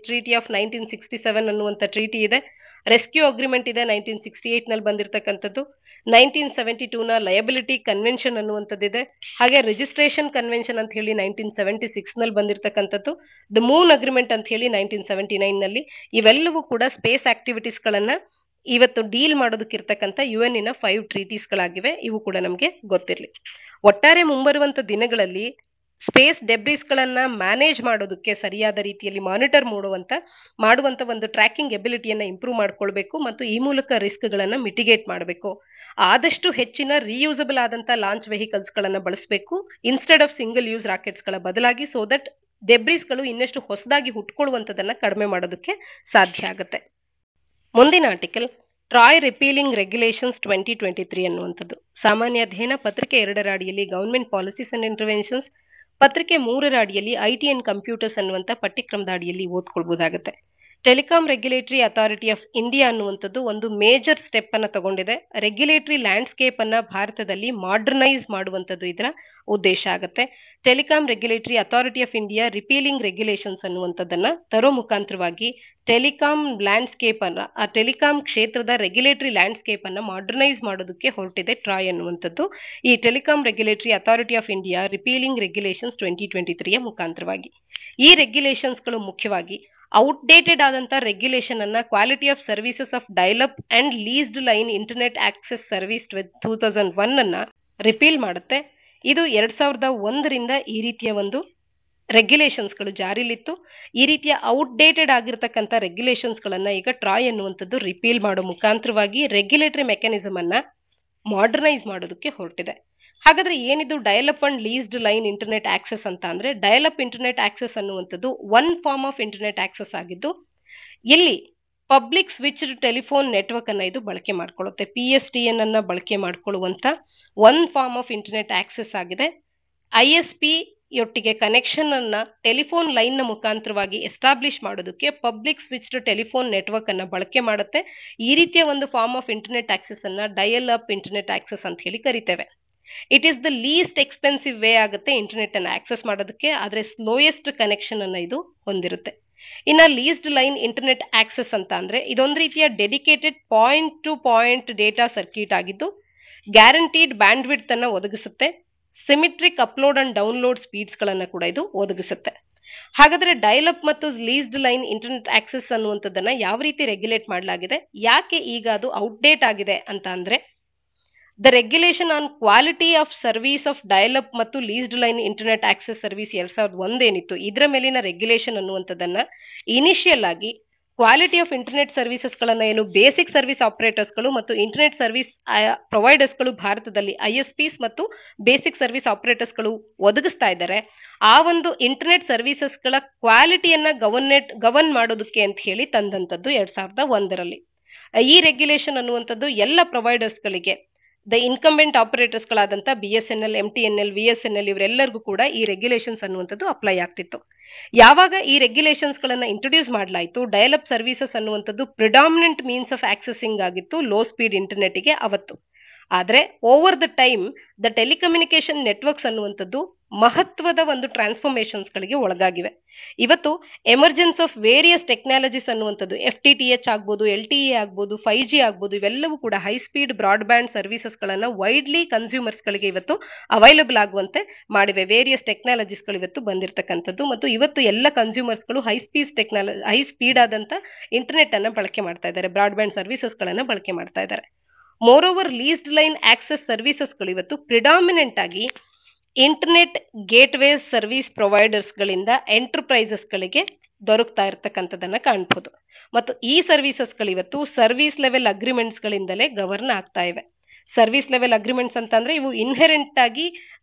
ಟ್ರೀಟಿ ಆಫ್ 1967 ಅನ್ನುವಂಥ ಟ್ರೀಟಿ ಇದೆ. ರೆಸ್ಕ್ಯೂ ಅಗ್ರಿಮೆಂಟ್ ಇದೆ 1968 ನಲ್ಲಿ ಬಂದಿರತಕ್ಕಂಥದ್ದು. 1972ನ ಲಯಬಿಲಿಟಿ ಕನ್ವೆನ್ಷನ್ ಅನ್ನುವಂಥದ್ದಿದೆ. ಹಾಗೆ ರಿಜಿಸ್ಟ್ರೇಷನ್ ಕನ್ವೆನ್ಷನ್ ಅಂತ ಹೇಳಿ 1976 ನಲ್ಲಿ ಬಂದಿರತಕ್ಕಂಥದ್ದು. ದ ಮೂನ್ ಅಗ್ರಿಮೆಂಟ್ ಅಂತ ಹೇಳಿ 1979 ನಲ್ಲಿ. ಇವೆಲ್ಲವೂ ಕೂಡ ಸ್ಪೇಸ್ ಆಕ್ಟಿವಿಟೀಸ್ ಗಳನ್ನ ಇವತ್ತು ಡೀಲ್ ಮಾಡೋದಕ್ಕಿರ್ತಕ್ಕಂಥ UN 5 ಟ್ರೀಟೀಸ್ ಗಳಾಗಿವೆ. ಇವು ಕೂಡ ನಮಗೆ ಗೊತ್ತಿರಲಿ. ಒಟ್ಟಾರೆ ಮುಂಬರುವಂತ ದಿನಗಳಲ್ಲಿ ಸ್ಪೇಸ್ ಡೆಬ್ರಿಸ್ ಗಳನ್ನ ಮ್ಯಾನೇಜ್ ಮಾಡೋದಕ್ಕೆ, ಸರಿಯಾದ ರೀತಿಯಲ್ಲಿ ಮಾನಿಟರ್ ಮಾಡುವಂತ ಒಂದು ಟ್ರ್ಯಾಕಿಂಗ್ ಎಬಿಲಿಟಿಯನ್ನ ಇಂಪ್ರೂವ್ ಮಾಡ್ಕೊಳ್ಬೇಕು ಮತ್ತು ಈ ಮೂಲಕ ರಿಸ್ಕ್ ಗಳನ್ನ ಮಿಟಿಗೇಟ್ ಮಾಡಬೇಕು. ಆದಷ್ಟು ಹೆಚ್ಚಿನ ರೀಯೂಸಬಲ್ ಆದಂತ ಲಾಂಚ್ ವೆಹಿಕಲ್ಸ್ ಗಳನ್ನ ಬಳಸಬೇಕು instead of single use rockets ಗಳ ಬದಲಾಗಿ, ಸೋ ದಟ್ ಡೆಬ್ರಿಸ್ ಗಳು ಇನ್ನಷ್ಟು ಹೊಸದಾಗಿ ಹುಟ್ಕೊಳ್ಳುವಂತದನ್ನ ಕಡಿಮೆ ಮಾಡೋದಕ್ಕೆ ಸಾಧ್ಯ ಆಗುತ್ತೆ. ಮುಂದಿನ ಆರ್ಟಿಕಲ್ ಟ್ರಾಯ್ ರಿಪೀಲಿಂಗ್ ರೆಗ್ಯುಲೇಷನ್ಸ್ 2023 ಅನ್ನುವಂಥದ್ದು. ಸಾಮಾನ್ಯ ಅಧ್ಯಯನ ಪತ್ರಿಕೆ 2ರ ಅಡಿಯಲ್ಲಿ ಗವರ್ಮೆಂಟ್ ಪಾಲಿಸೀಸ್ ಅಂಡ್ ಇಂಟರ್ವೆನ್ಷನ್ಸ್, ಪತ್ರಿಕೆ 3ರ ಅಡಿಯಲ್ಲಿ IT ಅಂಡ್ ಕಂಪ್ಯೂಟರ್ಸ್ ಅನ್ನುವಂಥ ಪಠ್ಯಕ್ರಮದ ಅಡಿಯಲ್ಲಿ ಓದ್ಕೊಳ್ಬಹುದಾಗುತ್ತೆ. Telecom regulatory authority of India ಅನ್ನುವಂಥದ್ದು ಒಂದು ಮೇಜರ್ ಸ್ಟೆಪ್ ಅನ್ನ ತಗೊಂಡಿದೆ. ರೆಗ್ಯುಲೇಟರಿ ಲ್ಯಾಂಡ್ಸ್ಕೇಪ್ ಅನ್ನ ಭಾರತದಲ್ಲಿ ಮಾಡರ್ನೈಸ್ ಮಾಡುವಂಥದ್ದು ಇದರ ಉದ್ದೇಶ ಆಗುತ್ತೆ. Telecom regulatory authority of India repealing regulations ಅನ್ನುವಂಥದ್ದನ್ನ ತರೋ ಮುಖಾಂತರವಾಗಿ ಟೆಲಿಕಾಂ ಲ್ಯಾಂಡ್ಸ್ಕೇಪ್ ಅನ್ನ, ಆ ಟೆಲಿಕಾಂ ಕ್ಷೇತ್ರದ ರೆಗ್ಯುಲೇಟರಿ ಲ್ಯಾಂಡ್ಸ್ಕೇಪ್ ಅನ್ನ ಮಾಡರ್ನೈಸ್ ಮಾಡೋದಕ್ಕೆ ಹೊರಟಿದೆ ಟ್ರಾಯ್ ಅನ್ನುವಂಥದ್ದು. ಈ telecom regulatory authority of India repealing regulations 2023ಯ ಮುಖಾಂತರವಾಗಿ ಈ ರೆಗ್ಯುಲೇಷನ್ಸ್ಗಳು ಮುಖ್ಯವಾಗಿ ಔಟ್ಡೇಟೆಡ್ ಆದಂತ ರೆಗ್ಯುಲೇಷನ್ ಅನ್ನ quality of services of dial up and leased line internet access service 2001 ಅನ್ನ ರಿಪೀಲ್ ಮಾಡುತ್ತೆ. ಇದು 2001ರಿಂದ ಈ ರೀತಿಯ ಒಂದು ರೆಗ್ಯುಲೇಷನ್ಸ್ ಗಳು ಜಾರಿಲಿತ್ತು. ಈ ರೀತಿಯ ಔಟ್ಡೇಟೆಡ್ ಆಗಿರ್ತಕ್ಕಂಥ ರೆಗ್ಯುಲೇಷನ್ಸ್ ಗಳನ್ನ ಈಗ ಟ್ರಾಯ್ ಅನ್ನುವಂಥದ್ದು ರಿಪೀಲ್ ಮಾಡೋ ಮುಖಾಂತರವಾಗಿ ರೆಗ್ಯುಲೇಟರಿ ಮೆಕ್ಯಾನಿಸಮ್ ಅನ್ನ ಮಾಡರ್ನೈಸ್ ಮಾಡೋದಕ್ಕೆ ಹೊರಟಿದೆ. ಹಾಗಾದ್ರೆ ಏನಿದು dial up and leased line internet access ಅಂತ ಅಂದ್ರೆ, ಡಯಲಪ್ ಇಂಟರ್ನೆಟ್ ಆಕ್ಸೆಸ್ ಅನ್ನುವಂಥದ್ದು one form of internet access ಆಗಿದ್ದು, ಇಲ್ಲಿ ಪಬ್ಲಿಕ್ ಸ್ವಿಚ್ಡ್ ಟೆಲಿಫೋನ್ ನೆಟ್ವರ್ಕ್ ಅನ್ನ ಇದು ಬಳಕೆ ಮಾಡ್ಕೊಳ್ಳುತ್ತೆ. PSTN ಅನ್ನ ಬಳಕೆ ಮಾಡ್ಕೊಳ್ಳುವಂತ one form of internet access ಆಗಿದೆ. ISP ಯೊಟ್ಟಿಗೆ ಕನೆಕ್ಷನ್ ಅನ್ನ ಟೆಲಿಫೋನ್ ಲೈನ್ ನ ಮುಖಾಂತರವಾಗಿ ಎಸ್ಟಾಬ್ಲಿಷ್ ಮಾಡೋದಕ್ಕೆ ಪಬ್ಲಿಕ್ ಸ್ವಿಚ್ಡ್ ಟೆಲಿಫೋನ್ ನೆಟ್ವರ್ಕ್ ಅನ್ನ ಬಳಕೆ ಮಾಡುತ್ತೆ. ಈ ರೀತಿಯ ಒಂದು ಫಾರ್ಮ್ ಆಫ್ ಇಂಟರ್ನೆಟ್ ಆಕ್ಸೆಸ್ ಅನ್ನ ಡಯಲ್ ಅಪ್ ಇಂಟರ್ನೆಟ್ ಆಕ್ಸೆಸ್ ಅಂತ ಹೇಳಿ ಕರಿತೇವೆ. It is the least expensive way ಆಗುತ್ತೆ ಇಂಟರ್ನೆಟ್ ಅನ್ನ ಆಕ್ಸೆಸ್ ಮಾಡೋದಕ್ಕೆ, ಆದ್ರೆ ಸ್ಲೋಯೆಸ್ಟ್ ಕನೆಕ್ಷನ್ ಅನ್ನ ಇದು ಹೊಂದಿರುತ್ತೆ. ಇನ್ನ ಲೀಸ್ಡ್ ಲೈನ್ ಇಂಟರ್ನೆಟ್ ಆಕ್ಸೆಸ್ ಅಂತ ಅಂದ್ರೆ ಇದೊಂದು ರೀತಿಯ dedicated point to point data circuit ಆಗಿದ್ದು ಗ್ಯಾರಂಟಿಡ್ ಬ್ಯಾಂಡ್ ವಿಡ್ತ್ ಅನ್ನ ಒದಗಿಸುತ್ತೆ. ಸಿಮಿಟ್ರಿಕ್ ಅಪ್ಲೋಡ್ ಅಂಡ್ ಡೌನ್ಲೋಡ್ ಸ್ಪೀಡ್ಸ್ಗಳನ್ನು ಕೂಡ ಇದು ಒದಗಿಸುತ್ತೆ. ಹಾಗಾದ್ರೆ ಡೈಲ್ ಅಪ್ ಮತ್ತು ಲೀಸ್ಡ್ ಲೈನ್ ಇಂಟರ್ನೆಟ್ ಆಕ್ಸೆಸ್ ಅನ್ನುವಂಥದ್ದನ್ನ ಯಾವ ರೀತಿ ರೆಗ್ಯುಲೇಟ್ ಮಾಡಲಾಗಿದೆ, ಯಾಕೆ ಈಗ ಅದು ಔಟ್ಡೇಟ್ ಆಗಿದೆ ಅಂತ ಅಂದ್ರೆ, the regulation on quality of service of dial up ಮತ್ತು leased line internet access service 2001 ಏನಿತ್ತು, ಇದರ ಮೇಲಿನ ರೆಗ್ಯುಲೇಷನ್ ಅನ್ನುವಂಥದ್ದನ್ನ ಇನಿಷಿಯಲ್ ಆಗಿ ಕ್ವಾಲಿಟಿ ಆಫ್ ಇಂಟರ್ನೆಟ್ ಸರ್ವಿಸಸ್ ಗಳನ್ನ ಏನು ಬೇಸಿಕ್ ಸರ್ವಿಸ್ ಆಪರೇಟರ್ಸ್ ಗಳು ಮತ್ತು ಇಂಟರ್ನೆಟ್ ಸರ್ವಿಸ್ ಪ್ರೊವೈಡರ್ಸ್ ಗಳು ಭಾರತದಲ್ಲಿ ISPs ಮತ್ತು ಬೇಸಿಕ್ ಸರ್ವಿಸ್ ಆಪರೇಟರ್ಸ್ ಗಳು ಒದಗಿಸ್ತಾ ಇದ್ದಾರೆ. ಆ ಒಂದು ಇಂಟರ್ನೆಟ್ ಸರ್ವಿಸಸ್ ಗಳ ಕ್ವಾಲಿಟಿಯನ್ನ ಗವರ್ನ್ ಮಾಡೋದಕ್ಕೆ ಅಂತ ಹೇಳಿ ತಂದಂತದ್ದು 2001ರಲ್ಲಿ. ಈ ರೆಗ್ಯುಲೇಷನ್ ಅನ್ನುವಂಥದ್ದು ಎಲ್ಲ ಪ್ರೊವೈಡರ್ಸ್ ಗಳಿಗೆ, ದ ಇನ್ಕಂಬೆಂಟ್ ಆಪರೇಟರ್ಸ್ ಗಳಾದಂತ BSNL, MTNL, VSNL ಇವರೆಲ್ಲರಿಗೂ ಕೂಡ ಈ ರೆಗ್ಯುಲೇಷನ್ಸ್ ಅನ್ನುವಂಥದ್ದು ಅಪ್ಲೈ ಆಗ್ತಿತ್ತು. ಯಾವಾಗ ಈ ರೆಗ್ಯುಲೇಷನ್ಸ್ ಗಳನ್ನ ಇಂಟ್ರೊಡ್ಯೂಸ್ ಮಾಡಲಾಯಿತು, ಡಯಲ್-ಅಪ್ ಸರ್ವಿಸಸ್ ಅನ್ನುವಂಥದ್ದು ಪ್ರಿಡಾಮಿನೆಂಟ್ ಮೀನ್ಸ್ ಆಫ್ ಆಕ್ಸೆಸಿಂಗ್ ಆಗಿತ್ತು ಲೋ ಸ್ಪೀಡ್ ಇಂಟರ್ನೆಟ್ಗೆ ಅವತ್ತು. ಆದ್ರೆ over the time the telecommunication networks ಅನ್ನುವಂಥದ್ದು ಮಹತ್ವದ ಒಂದು ಟ್ರಾನ್ಸ್ಫಾರ್ಮೇಶನ್ಸ್ ಗಳಿಗೆ ಒಳಗಾಗಿವೆ. ಇವತ್ತು ಎಮರ್ಜೆನ್ಸ್ ಆಫ್ ವೇರಿಯಸ್ ಟೆಕ್ನಾಲಜೀಸ್ ಅನ್ನುವಂಥದ್ದು FTTH ಆಗ್ಬೋದು, LTE ಆಗ್ಬೋದು, 5G ಆಗ್ಬೋದು, ಇವೆಲ್ಲವೂ ಕೂಡ ಹೈ ಸ್ಪೀಡ್ ಬ್ರಾಡ್ಬ್ಯಾಂಡ್ ಸರ್ವಿಸಸ್ ಗಳನ್ನ ವೈಡ್ಲಿ ಕನ್ಸ್ಯೂಮರ್ಸ್ ಗಳಿಗೆ ಇವತ್ತು ಅವೈಲಬಲ್ ಆಗುವಂತೆ ಮಾಡಿವೆ. ವೇರಿಯಸ್ ಟೆಕ್ನಾಲಜೀಸ್ ಗಳು ಇವತ್ತು ಬಂದಿರತಕ್ಕಂಥದ್ದು ಮತ್ತು ಇವತ್ತು ಎಲ್ಲ ಕನ್ಸ್ಯೂಮರ್ಸ್ ಗಳು ಹೈ ಸ್ಪೀಡ್ ಆದಂತ ಇಂಟರ್ನೆಟ್ ಅನ್ನ ಬಳಕೆ ಮಾಡ್ತಾ ಇದ್ದಾರೆ, ಬ್ರಾಡ್ಬ್ಯಾಂಡ್ ಸರ್ವಿಸಸ್ ಗಳನ್ನ ಬಳಕೆ ಮಾಡ್ತಾ ಇದ್ದಾರೆ. More over leased line access services ಗಳು ಇವತ್ತು ಪ್ರಿಡಾಮಿನೆಂಟ್ ಆಗಿ ಇಂಟರ್ನೆಟ್ ಗೇಟ್ವೇ ಸರ್ವಿಸ್ ಪ್ರೊವೈಡರ್ಸ್ ಗಳಿಂದ ಎಂಟರ್ಪ್ರೈಸಸ್ ಗಳಿಗೆ ದೊರಕ್ತಾ ಇರತಕ್ಕಂಥದ್ದನ್ನ ಕಾಣಬಹುದು. ಮತ್ತು ಈ ಸರ್ವಿಸಸ್ ಗಳು ಇವತ್ತು ಸರ್ವಿಸ್ ಲೆವೆಲ್ ಅಗ್ರಿಮೆಂಟ್ಸ್ ಗಳಿಂದಲೇ ಗವರ್ನ್ ಆಗ್ತಾ ಇವೆ. ಸರ್ವಿಸ್ ಲೆವೆಲ್ ಅಗ್ರಿಮೆಂಟ್ಸ್ ಅಂತ ಅಂದ್ರೆ ಇವು ಇನ್ಹೆರೆಂಟ್ ಆಗಿ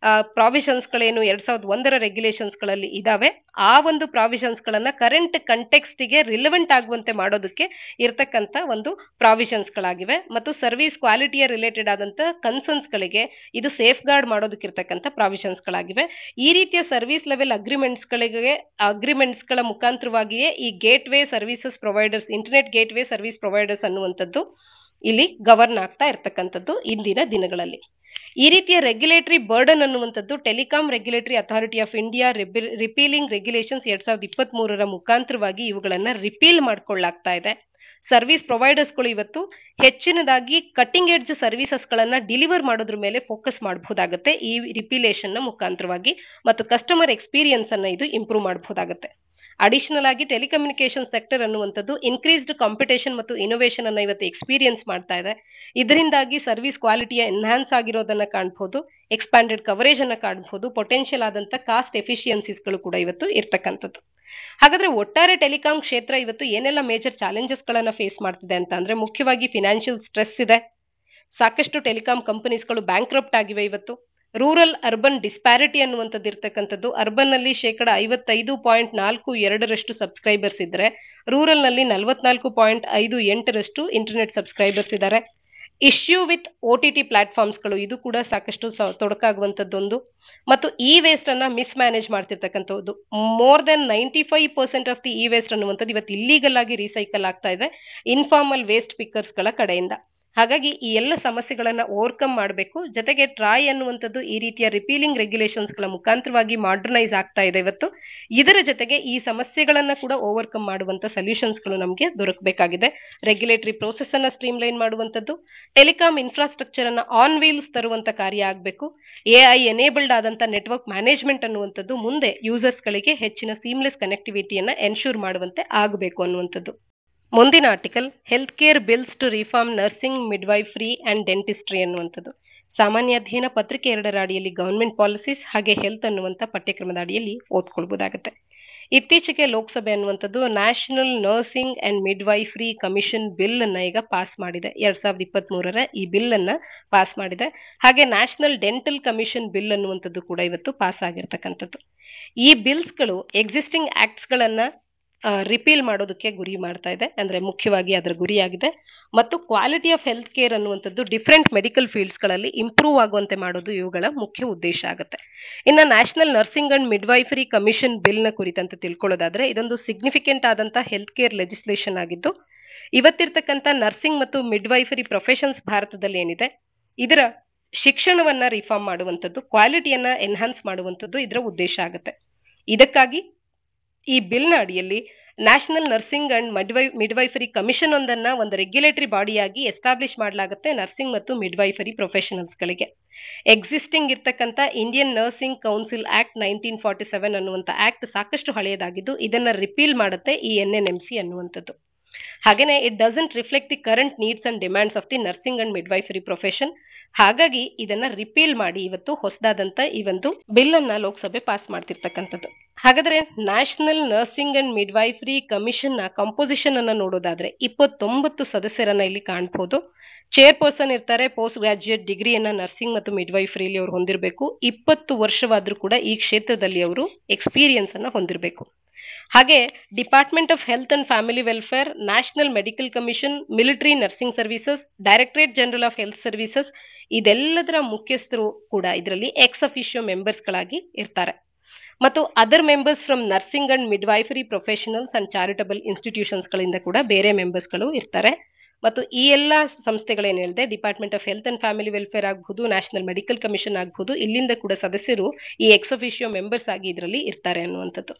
ಪ್ರಾವಿಷನ್ಸ್ ಗಳೇನು 2001ರ ರೆಗ್ಯುಲೇಷನ್ಸ್ ಗಳಲ್ಲಿ ಇದಾವೆ, ಆ ಒಂದು ಪ್ರಾವಿಷನ್ಸ್ ಗಳನ್ನ ಕರೆಂಟ್ ಕಂಟೆಕ್ಸ್ಟ್ ಗೆ ರಿಲೆವೆಂಟ್ ಆಗುವಂತೆ ಮಾಡೋದಕ್ಕೆ ಇರತಕ್ಕಂತ ಒಂದು ಪ್ರಾವಿಷನ್ಸ್ ಗಳಾಗಿವೆ. ಮತ್ತು ಸರ್ವಿಸ್ ಕ್ವಾಲಿಟಿಯ ರಿಲೇಟೆಡ್ ಆದಂತ ಕನ್ಸರ್ನ್ಸ್ ಗಳಿಗೆ ಇದು ಸೇಫ್ ಗಾರ್ಡ್ ಮಾಡೋದಕ್ಕೆ ಇರತಕ್ಕಂತ ಪ್ರಾವಿಷನ್ಸ್ ಗಳಾಗಿವೆ. ಈ ರೀತಿಯ ಸರ್ವಿಸ್ ಲೆವೆಲ್ ಅಗ್ರಿಮೆಂಟ್ಸ್ ಗಳ ಮುಖಾಂತರವಾಗಿಯೇ ಈ gateway services providers, internet gateway service providers ಅನ್ನುವಂಥದ್ದು ಇಲ್ಲಿ ಗವರ್ನ್ ಆಗ್ತಾ ಇರ್ತಕ್ಕಂಥದ್ದು ಇಂದಿನ ದಿನಗಳಲ್ಲಿ. ಈ ರೀತಿಯ ರೆಗ್ಯುಲೇಟರಿ ಬರ್ಡನ್ ಅನ್ನುವಂಥದ್ದು telecom regulatory authority of India repealing regulations 2023ರ ಮುಖಾಂತರವಾಗಿ ಇವುಗಳನ್ನ ರಿಪೀಲ್ ಮಾಡ್ಕೊಳ್ಳಾಗ್ತಾ ಇದೆ. ಸರ್ವಿಸ್ ಪ್ರೊವೈಡರ್ಸ್ ಗಳು ಇವತ್ತು ಹೆಚ್ಚಿನದಾಗಿ ಕಟ್ಟಿಂಗ್ ಎಡ್ಜ್ ಸರ್ವಿಸಸ್ ಗಳನ್ನ ಡಿಲಿವರ್ ಮಾಡೋದ್ರ ಮೇಲೆ ಫೋಕಸ್ ಮಾಡಬಹುದಾಗುತ್ತೆ ಈ ರಿಪೀಲೇಷನ್ ನ ಮುಖಾಂತರವಾಗಿ, ಮತ್ತು ಕಸ್ಟಮರ್ ಎಕ್ಸ್ಪೀರಿಯನ್ಸ್ ಅನ್ನ ಇದು ಇಂಪ್ರೂವ್ ಮಾಡಬಹುದಾಗುತ್ತೆ. ಅಡಿಷನಲ್ ಆಗಿ ಟೆಲಿಕಮ್ಯುನಿಕೇಶನ್ ಸೆಕ್ಟರ್ ಅನ್ನುವಂಥದ್ದು ಇನ್ಕ್ರೀಸ್ಡ್ ಕಾಂಪಿಟೇಷನ್ ಮತ್ತು ಇನೋವೇಷನ್ ಅನ್ನ ಇವತ್ತು ಎಕ್ಸ್ಪೀರಿಯನ್ಸ್ ಮಾಡ್ತಾ ಇದೆ. ಇದರಿಂದಾಗಿ ಸರ್ವಿಸ್ ಕ್ವಾಲಿಟಿಯ ಎನ್ಹಾನ್ಸ್ ಆಗಿರೋದನ್ನ ಕಾಣಬಹುದು, ಎಕ್ಸ್ಪ್ಯಾಂಡೆಡ್ ಕವರೇಜ್ ಅನ್ನ ಕಾಣಬಹುದು, ಪೊಟೆನ್ಶಿಯಲ್ ಆದಂತ ಕಾಸ್ಟ್ ಎಫಿಷಿಯನ್ಸೀಸ್ ಗಳು ಕೂಡ ಇವತ್ತು ಇರ್ತಕ್ಕಂಥದ್ದು. ಹಾಗಾದ್ರೆ ಒಟ್ಟಾರೆ ಟೆಲಿಕಾಂ ಕ್ಷೇತ್ರ ಇವತ್ತು ಏನೆಲ್ಲ ಮೇಜರ್ ಚಾಲೆಂಜಸ್ ಗಳನ್ನ ಫೇಸ್ ಮಾಡ್ತಿದೆ ಅಂತ ಅಂದ್ರೆ, ಮುಖ್ಯವಾಗಿ ಫಿನಾನ್ಷಿಯಲ್ ಸ್ಟ್ರೆಸ್ ಇದೆ, ಸಾಕಷ್ಟು ಟೆಲಿಕಾಂ ಕಂಪನೀಸ್ಗಳು ಬ್ಯಾಂಕ್ರಪ್ಟ್ ಆಗಿವೆ. ಇವತ್ತು ರೂರಲ್ ಅರ್ಬನ್ ಡಿಸ್ಪ್ಯಾರಿಟಿ ಅನ್ನುವಂಥದ್ದು ಇರ್ತಕ್ಕಂಥದ್ದು, ಅರ್ಬನ್ ನಲ್ಲಿ 55.42% ಸಬ್ಸ್ಕ್ರೈಬರ್ಸ್ ಇದ್ರೆ ರೂರಲ್ ನಲ್ಲಿ 44.58% ಇಂಟರ್ನೆಟ್ ಸಬ್ಸ್ಕ್ರೈಬರ್ಸ್ ಇದ್ದಾರೆ. ಇಶ್ಯೂ ವಿತ್ OTT ಪ್ಲಾಟ್ಫಾರ್ಮ್ಸ್ ಗಳು, ಇದು ಕೂಡ ಸಾಕಷ್ಟು ತೊಡಕಾಗುವಂತದ್ದೊಂದು. ಮತ್ತು ಇ ವೇಸ್ಟ್ ಅನ್ನ ಮಿಸ್ ಮ್ಯಾನೇಜ್ ಮಾಡ್ತಿರ್ತಕ್ಕಂಥದ್ದು. More than 95% of the e waste ಅನ್ನುವಂಥದ್ದು ಇವತ್ತು ಇಲ್ಲೀಗಲ್ ಆಗಿ ರೀಸೈಕಲ್ ಆಗ್ತಾ ಇದೆ ಇನ್ಫಾರ್ಮಲ್ ವೇಸ್ಟ್ ಪಿಕ್ಕರ್ಸ್ ಗಳ ಕಡೆಯಿಂದ. ಹಾಗಾಗಿ ಈ ಎಲ್ಲ ಸಮಸ್ಯೆಗಳನ್ನ ಓವರ್ಕಮ್ ಮಾಡಬೇಕು. ಜೊತೆಗೆ ಟ್ರಾಯ್ ಅನ್ನುವಂಥದ್ದು ಈ ರೀತಿಯ ರಿಪೀಲಿಂಗ್ ರೆಗ್ಯುಲೇಷನ್ಸ್ ಗಳ ಮುಖಾಂತರವಾಗಿ ಮಾಡರ್ನೈಸ್ ಆಗ್ತಾ ಇದೆ ಇವತ್ತು. ಇದರ ಜೊತೆಗೆ ಈ ಸಮಸ್ಯೆಗಳನ್ನ ಕೂಡ ಓವರ್ಕಮ್ ಮಾಡುವಂತ ಸೊಲ್ಯೂಷನ್ಸ್ ಗಳು ನಮಗೆ ದೊರಕಬೇಕಾಗಿದೆ. ರೆಗ್ಯುಲೇಟರಿ ಪ್ರೋಸೆಸ್ ಅನ್ನ ಸ್ಟ್ರೀಮ್ ಲೈನ್ ಮಾಡುವಂಥದ್ದು, ಟೆಲಿಕಾಂ ಇನ್ಫ್ರಾಸ್ಟ್ರಕ್ಚರ್ ಅನ್ನ ಆನ್ ವೀಲ್ಸ್ ತರುವಂತ ಕಾರ್ಯ ಆಗಬೇಕು. AI ಎನೇಬಲ್ಡ್ ಆದಂತ ನೆಟ್ವರ್ಕ್ ಮ್ಯಾನೇಜ್ಮೆಂಟ್ ಅನ್ನುವಂಥದ್ದು ಮುಂದೆ ಯೂಸರ್ಸ್ ಗಳಿಗೆ ಹೆಚ್ಚಿನ ಸೀಮ್ಲೆಸ್ ಕನೆಕ್ಟಿವಿಟಿಯನ್ನ ಎನ್ಶೂರ್ ಮಾಡುವಂತೆ ಆಗಬೇಕು ಅನ್ನುವಂಥದ್ದು. ಮುಂದಿನ article health care bills to reform nursing, midwifery and dentistry ಅನ್ನುವಂಥದ್ದು. ಸಾಮಾನ್ಯ ಅಧ್ಯಯನ ಪತ್ರಿಕೆ 2ರ ಅಡಿಯಲ್ಲಿ ಗವರ್ಮೆಂಟ್ ಪಾಲಿಸೀಸ್ ಹಾಗೆ ಹೆಲ್ತ್ ಅನ್ನುವಂಥ ಪಠ್ಯಕ್ರಮದ ಅಡಿಯಲ್ಲಿ ಓದ್ಕೊಳ್ಬಹುದಾಗುತ್ತೆ. ಇತ್ತೀಚೆಗೆ ಲೋಕಸಭೆ ಅನ್ನುವಂಥದ್ದು national nursing and midwifery commission bill ಅನ್ನ ಈಗ ಪಾಸ್ ಮಾಡಿದೆ. 2023ರ ಈ ಬಿಲ್ ಅನ್ನ ಪಾಸ್ ಮಾಡಿದೆ. ಹಾಗೆ ನ್ಯಾಷನಲ್ ಡೆಂಟಲ್ ಕಮಿಷನ್ ಬಿಲ್ ಅನ್ನುವಂಥದ್ದು ಕೂಡ ಇವತ್ತು ಪಾಸ್ ಆಗಿರ್ತಕ್ಕಂಥದ್ದು. ಈ ಬಿಲ್ಸ್ ಗಳು ಎಕ್ಸಿಸ್ಟಿಂಗ್ ಆಕ್ಟ್ಸ್ ಗಳನ್ನ ರಿಪೀಲ್ ಮಾಡೋದಕ್ಕೆ ಗುರಿ ಮಾಡ್ತಾ ಇದೆ, ಅಂದ್ರೆ ಮುಖ್ಯವಾಗಿ ಅದರ ಗುರಿಯಾಗಿದೆ. ಮತ್ತು ಕ್ವಾಲಿಟಿ ಆಫ್ ಹೆಲ್ತ್ ಕೇರ್ ಅನ್ನುವಂಥದ್ದು ಡಿಫ್ರೆಂಟ್ ಮೆಡಿಕಲ್ ಫೀಲ್ಡ್ಸ್ ಗಳಲ್ಲಿ ಇಂಪ್ರೂವ್ ಆಗುವಂತೆ ಮಾಡೋದು ಇವುಗಳ ಮುಖ್ಯ ಉದ್ದೇಶ ಆಗುತ್ತೆ. ಇನ್ನು national nursing and midwifery commission bill ನ ಕುರಿತಂತೆ ತಿಳ್ಕೊಳ್ಳೋದಾದ್ರೆ, ಇದೊಂದು ಸಿಗ್ನಿಫಿಕೆಂಟ್ ಆದಂತ ಹೆಲ್ತ್ ಕೇರ್ ಲೆಜಿಸ್ಲೇಷನ್ ಆಗಿದ್ದು, ಇವತ್ತಿರ್ತಕ್ಕಂಥ ನರ್ಸಿಂಗ್ ಮತ್ತು ಮಿಡ್ವೈಫರಿ ಪ್ರೊಫೆಷನ್ಸ್ ಭಾರತದಲ್ಲಿ ಏನಿದೆ ಇದರ ಶಿಕ್ಷಣವನ್ನ ರಿಫಾರ್ಮ್ ಮಾಡುವಂಥದ್ದು, ಕ್ವಾಲಿಟಿಯನ್ನ ಎನ್ಹಾನ್ಸ್ ಮಾಡುವಂಥದ್ದು ಇದರ ಉದ್ದೇಶ ಆಗುತ್ತೆ. ಇದಕ್ಕಾಗಿ ಈ ಬಿಲ್ ನ ಅಡಿಯಲ್ಲಿ national nursing and midwifery commission ಒಂದನ್ನ ಒಂದು ರೆಗ್ಯುಲೇಟರಿ ಬಾಡಿಯಾಗಿ ಎಸ್ಟಾಬ್ಲಿಷ್ ಮಾಡಲಾಗುತ್ತೆ ನರ್ಸಿಂಗ್ ಮತ್ತು ಮಿಡ್ವೈಫರಿ ಪ್ರೊಫೆಷನಲ್ಸ್ ಗಳಿಗೆ. ಎಕ್ಸಿಸ್ಟಿಂಗ್ ಇರ್ತಕ್ಕಂಥ ಇಂಡಿಯನ್ ನರ್ಸಿಂಗ್ ಕೌನ್ಸಿಲ್ ಆಕ್ಟ್ 1947 ಅನ್ನುವಂಥ ಆಕ್ಟ್ ಸಾಕಷ್ಟು ಹಳೆಯದಾಗಿದ್ದು ಇದನ್ನ ರಿಪೀಲ್ ಮಾಡುತ್ತೆ ಈ NNMC ಅನ್ನುವಂಥದ್ದು. ಹಾಗೇನೆ it doesn't reflect the current needs and demands of the nursing and midwifery profession. ಹಾಗಾಗಿ ಇದನ್ನ ರಿಪೀಲ್ ಮಾಡಿ ಇವತ್ತು ಹೊಸದಾದಂತ ಈ ಒಂದು ಬಿಲ್ ಅನ್ನ ಲೋಕಸಭೆ ಪಾಸ್ ಮಾಡ್ತಿರ್ತಕ್ಕಂಥದ್ದು. ಹಾಗಾದ್ರೆ national nursing and midwifery commission ನ ಕಂಪೋಸಿಷನ್ ಅನ್ನ ನೋಡೋದಾದ್ರೆ 29 ಸದಸ್ಯರನ್ನ ಇಲ್ಲಿ ಕಾಣಬಹುದು. ಚೇರ್ಪರ್ಸನ್ ಇರ್ತಾರೆ. ಪೋಸ್ಟ್ ಗ್ರಾಜುಯೇಟ್ ಡಿಗ್ರಿಯನ್ನ ನರ್ಸಿಂಗ್ ಮತ್ತು ಮಿಡ್ವೈಫರಿಲಿ ಅವರು ಹೊಂದಿರಬೇಕು. 20 ವರ್ಷವಾದ್ರೂ ಕೂಡ ಈ ಕ್ಷೇತ್ರದಲ್ಲಿ ಅವರು ಎಕ್ಸ್ಪೀರಿಯನ್ಸ್ ಅನ್ನ ಹೊಂದಿರಬೇಕು. ಹಾಗೆ department of health and family welfare, national medical commission, military nursing services, directorate general of health services ಇದೆಲ್ಲದರ ಮುಖ್ಯಸ್ಥರು ಕೂಡ ಇದರಲ್ಲಿ ಎಕ್ಸ್ ಅಫಿಷಿಯೋ ಮೆಂಬರ್ಸ್ ಗಳಾಗಿ ಇರ್ತಾರೆ. ಮತ್ತು other members from nursing and midwifery professionals and charitable institutions ಗಳಿಂದ ಕೂಡ ಬೇರೆ ಮೆಂಬರ್ಸ್ ಗಳು ಇರ್ತಾರೆ. ಮತ್ತು ಈ ಎಲ್ಲ ಸಂಸ್ಥೆಗಳೇನು ಹೇಳಿದೆ, department of health and family welfare ಆಗಬಹುದು, ನ್ಯಾಷನಲ್ ಮೆಡಿಕಲ್ ಕಮಿಷನ್ ಆಗಬಹುದು, ಇಲ್ಲಿಂದ ಕೂಡ ಸದಸ್ಯರು ಈ ಎಕ್ಸ್ ಅಫಿಷಿಯೋ ಮೆಂಬರ್ಸ್ ಆಗಿ ಇದರಲ್ಲಿ ಇರ್ತಾರೆ ಅನ್ನುವಂಥದ್ದು.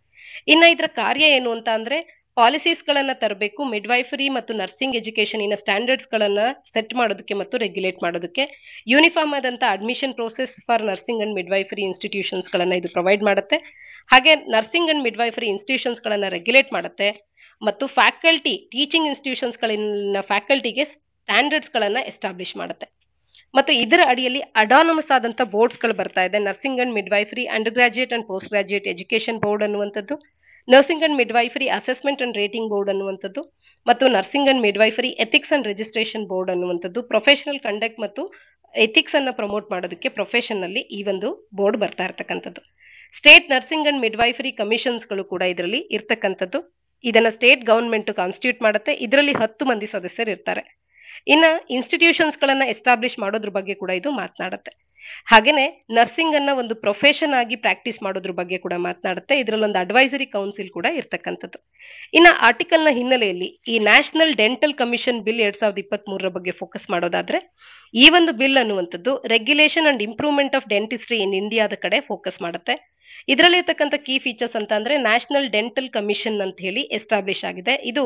ಇನ್ನ ಇದರ ಕಾರ್ಯ ಏನು ಅಂತ ಅಂದ್ರೆ ಪಾಲಿಸೀಸ್ ಗಳನ್ನ ತರಬೇಕು, ಮಿಡ್ವೈಫರಿ ಮತ್ತು ನರ್ಸಿಂಗ್ ಎಜುಕೇಶನ್ ಇನ ಸ್ಟ್ಯಾಂಡರ್ಡ್ಸ್ ಗಳನ್ನ ಸೆಟ್ ಮಾಡೋದಕ್ಕೆ ಮತ್ತು ರೆಗ್ಯುಲೇಟ್ ಮಾಡೋದಕ್ಕೆ, ಯೂನಿಫಾರ್ಮ್ ಆದಂತ admission process for nursing and midwifery institutions ಗಳನ್ನ ಇದು ಪ್ರೊವೈಡ್ ಮಾಡುತ್ತೆ. ಹಾಗೆ ನರ್ಸಿಂಗ್ ಅಂಡ್ ಮಿಡ್ವೈಫರಿ ಇನ್ಸ್ಟಿಟ್ಯೂಷನ್ಸ್ ಗಳನ್ನ ರೆಗ್ಯುಲೇಟ್ ಮಾಡುತ್ತೆ ಮತ್ತು ಫ್ಯಾಕಲ್ಟಿ ಟೀಚಿಂಗ್ ಇನ್ಸ್ಟಿಟ್ಯೂಷನ್ಸ್ ಗಳಿನ ಫ್ಯಾಕಲ್ಟಿಗೆ ಸ್ಟ್ಯಾಂಡರ್ಡ್ಸ್ ಗಳನ್ನ ಎಸ್ಟಾಬ್ಲಿಷ್ ಮಾಡುತ್ತೆ. ಮತ್ತು ಇದರ ಅಡಿಯಲ್ಲಿ ಅಡಾನಮಸ್ ಆದಂತ ಬೋರ್ಡ್ಸ್ ಗಳು ಬರ್ತಾ ಇದೆ. Nursing and midwifery undergraduate and postgraduate education board ಅನ್ನುವಂಥದ್ದು, nursing and midwifery assessment and rating board ಅನ್ನುವಂಥದ್ದು, ಮತ್ತು nursing and midwifery ethics and registration board ಅನ್ನುವಂಥದ್ದು. ಪ್ರೊಫೆಷನಲ್ ಕಂಡಕ್ಟ್ ಮತ್ತು ಎಥಿಕ್ಸ್ ಅನ್ನ ಪ್ರಮೋಟ್ ಮಾಡೋದಕ್ಕೆ ಪ್ರೊಫೆಷನ್ ನಲ್ಲಿ ಈ ಒಂದು ಬೋರ್ಡ್ ಬರ್ತಾ ಇರ್ತಕ್ಕಂಥದ್ದು. State nursing and midwifery commissions ಗಳು ಕೂಡ ಇದರಲ್ಲಿ ಇರ್ತಕ್ಕಂಥದ್ದು. ಇದನ್ನ ಸ್ಟೇಟ್ ಗವರ್ಮೆಂಟ್ ಕಾನ್ಸ್ಟಿಟ್ಯೂಟ್ ಮಾಡುತ್ತೆ. ಇದರಲ್ಲಿ 10 ಮಂದಿ ಸದಸ್ಯರು ಇರ್ತಾರೆ. ಇನ್ನ ಇನ್ಸ್ಟಿಟ್ಯೂಷನ್ಸ್ ಗಳನ್ನ ಎಸ್ಟಾಬ್ಲಿಷ್ ಮಾಡೋದ್ರ ಬಗ್ಗೆ ಕೂಡ ಇದು ಮಾತನಾಡುತ್ತೆ. ಹಾಗೇನೆ ನರ್ಸಿಂಗ್ ಅನ್ನ ಒಂದು ಪ್ರೊಫೆಷನ್ ಆಗಿ ಪ್ರಾಕ್ಟೀಸ್ ಮಾಡೋದ್ರ ಬಗ್ಗೆ ಕೂಡ ಮಾತನಾಡುತ್ತೆ. ಇದರಲ್ಲಿ ಒಂದು ಅಡ್ವೈಸರಿ ಕೌನ್ಸಿಲ್ ಕೂಡ ಇರ್ತಕ್ಕಂಥದ್ದು. ಇನ್ನ ಆರ್ಟಿಕಲ್ ನ ಹಿನ್ನೆಲೆಯಲ್ಲಿ ಈ ನ್ಯಾಷನಲ್ ಡೆಂಟಲ್ ಕಮಿಷನ್ ಬಿಲ್ 2023 ಬಗ್ಗೆ ಫೋಕಸ್ ಮಾಡೋದಾದ್ರೆ ಈ ಒಂದು ಬಿಲ್ ಅನ್ನುವಂಥದ್ದು regulation and improvement of dentistry in ಇಂಡಿಯಾದ ಕಡೆ ಫೋಕಸ್ ಮಾಡುತ್ತೆ. ಇದರಲ್ಲಿ ಇರ್ತಕ್ಕಂಥ ಕೀ ಫೀಚರ್ಸ್ ಅಂತ ಅಂದ್ರೆ ನ್ಯಾಷನಲ್ ಡೆಂಟಲ್ ಕಮಿಷನ್ ಅಂತ ಹೇಳಿ ಎಸ್ಟಾಬ್ಲಿಷ್ ಆಗಿದೆ. ಇದು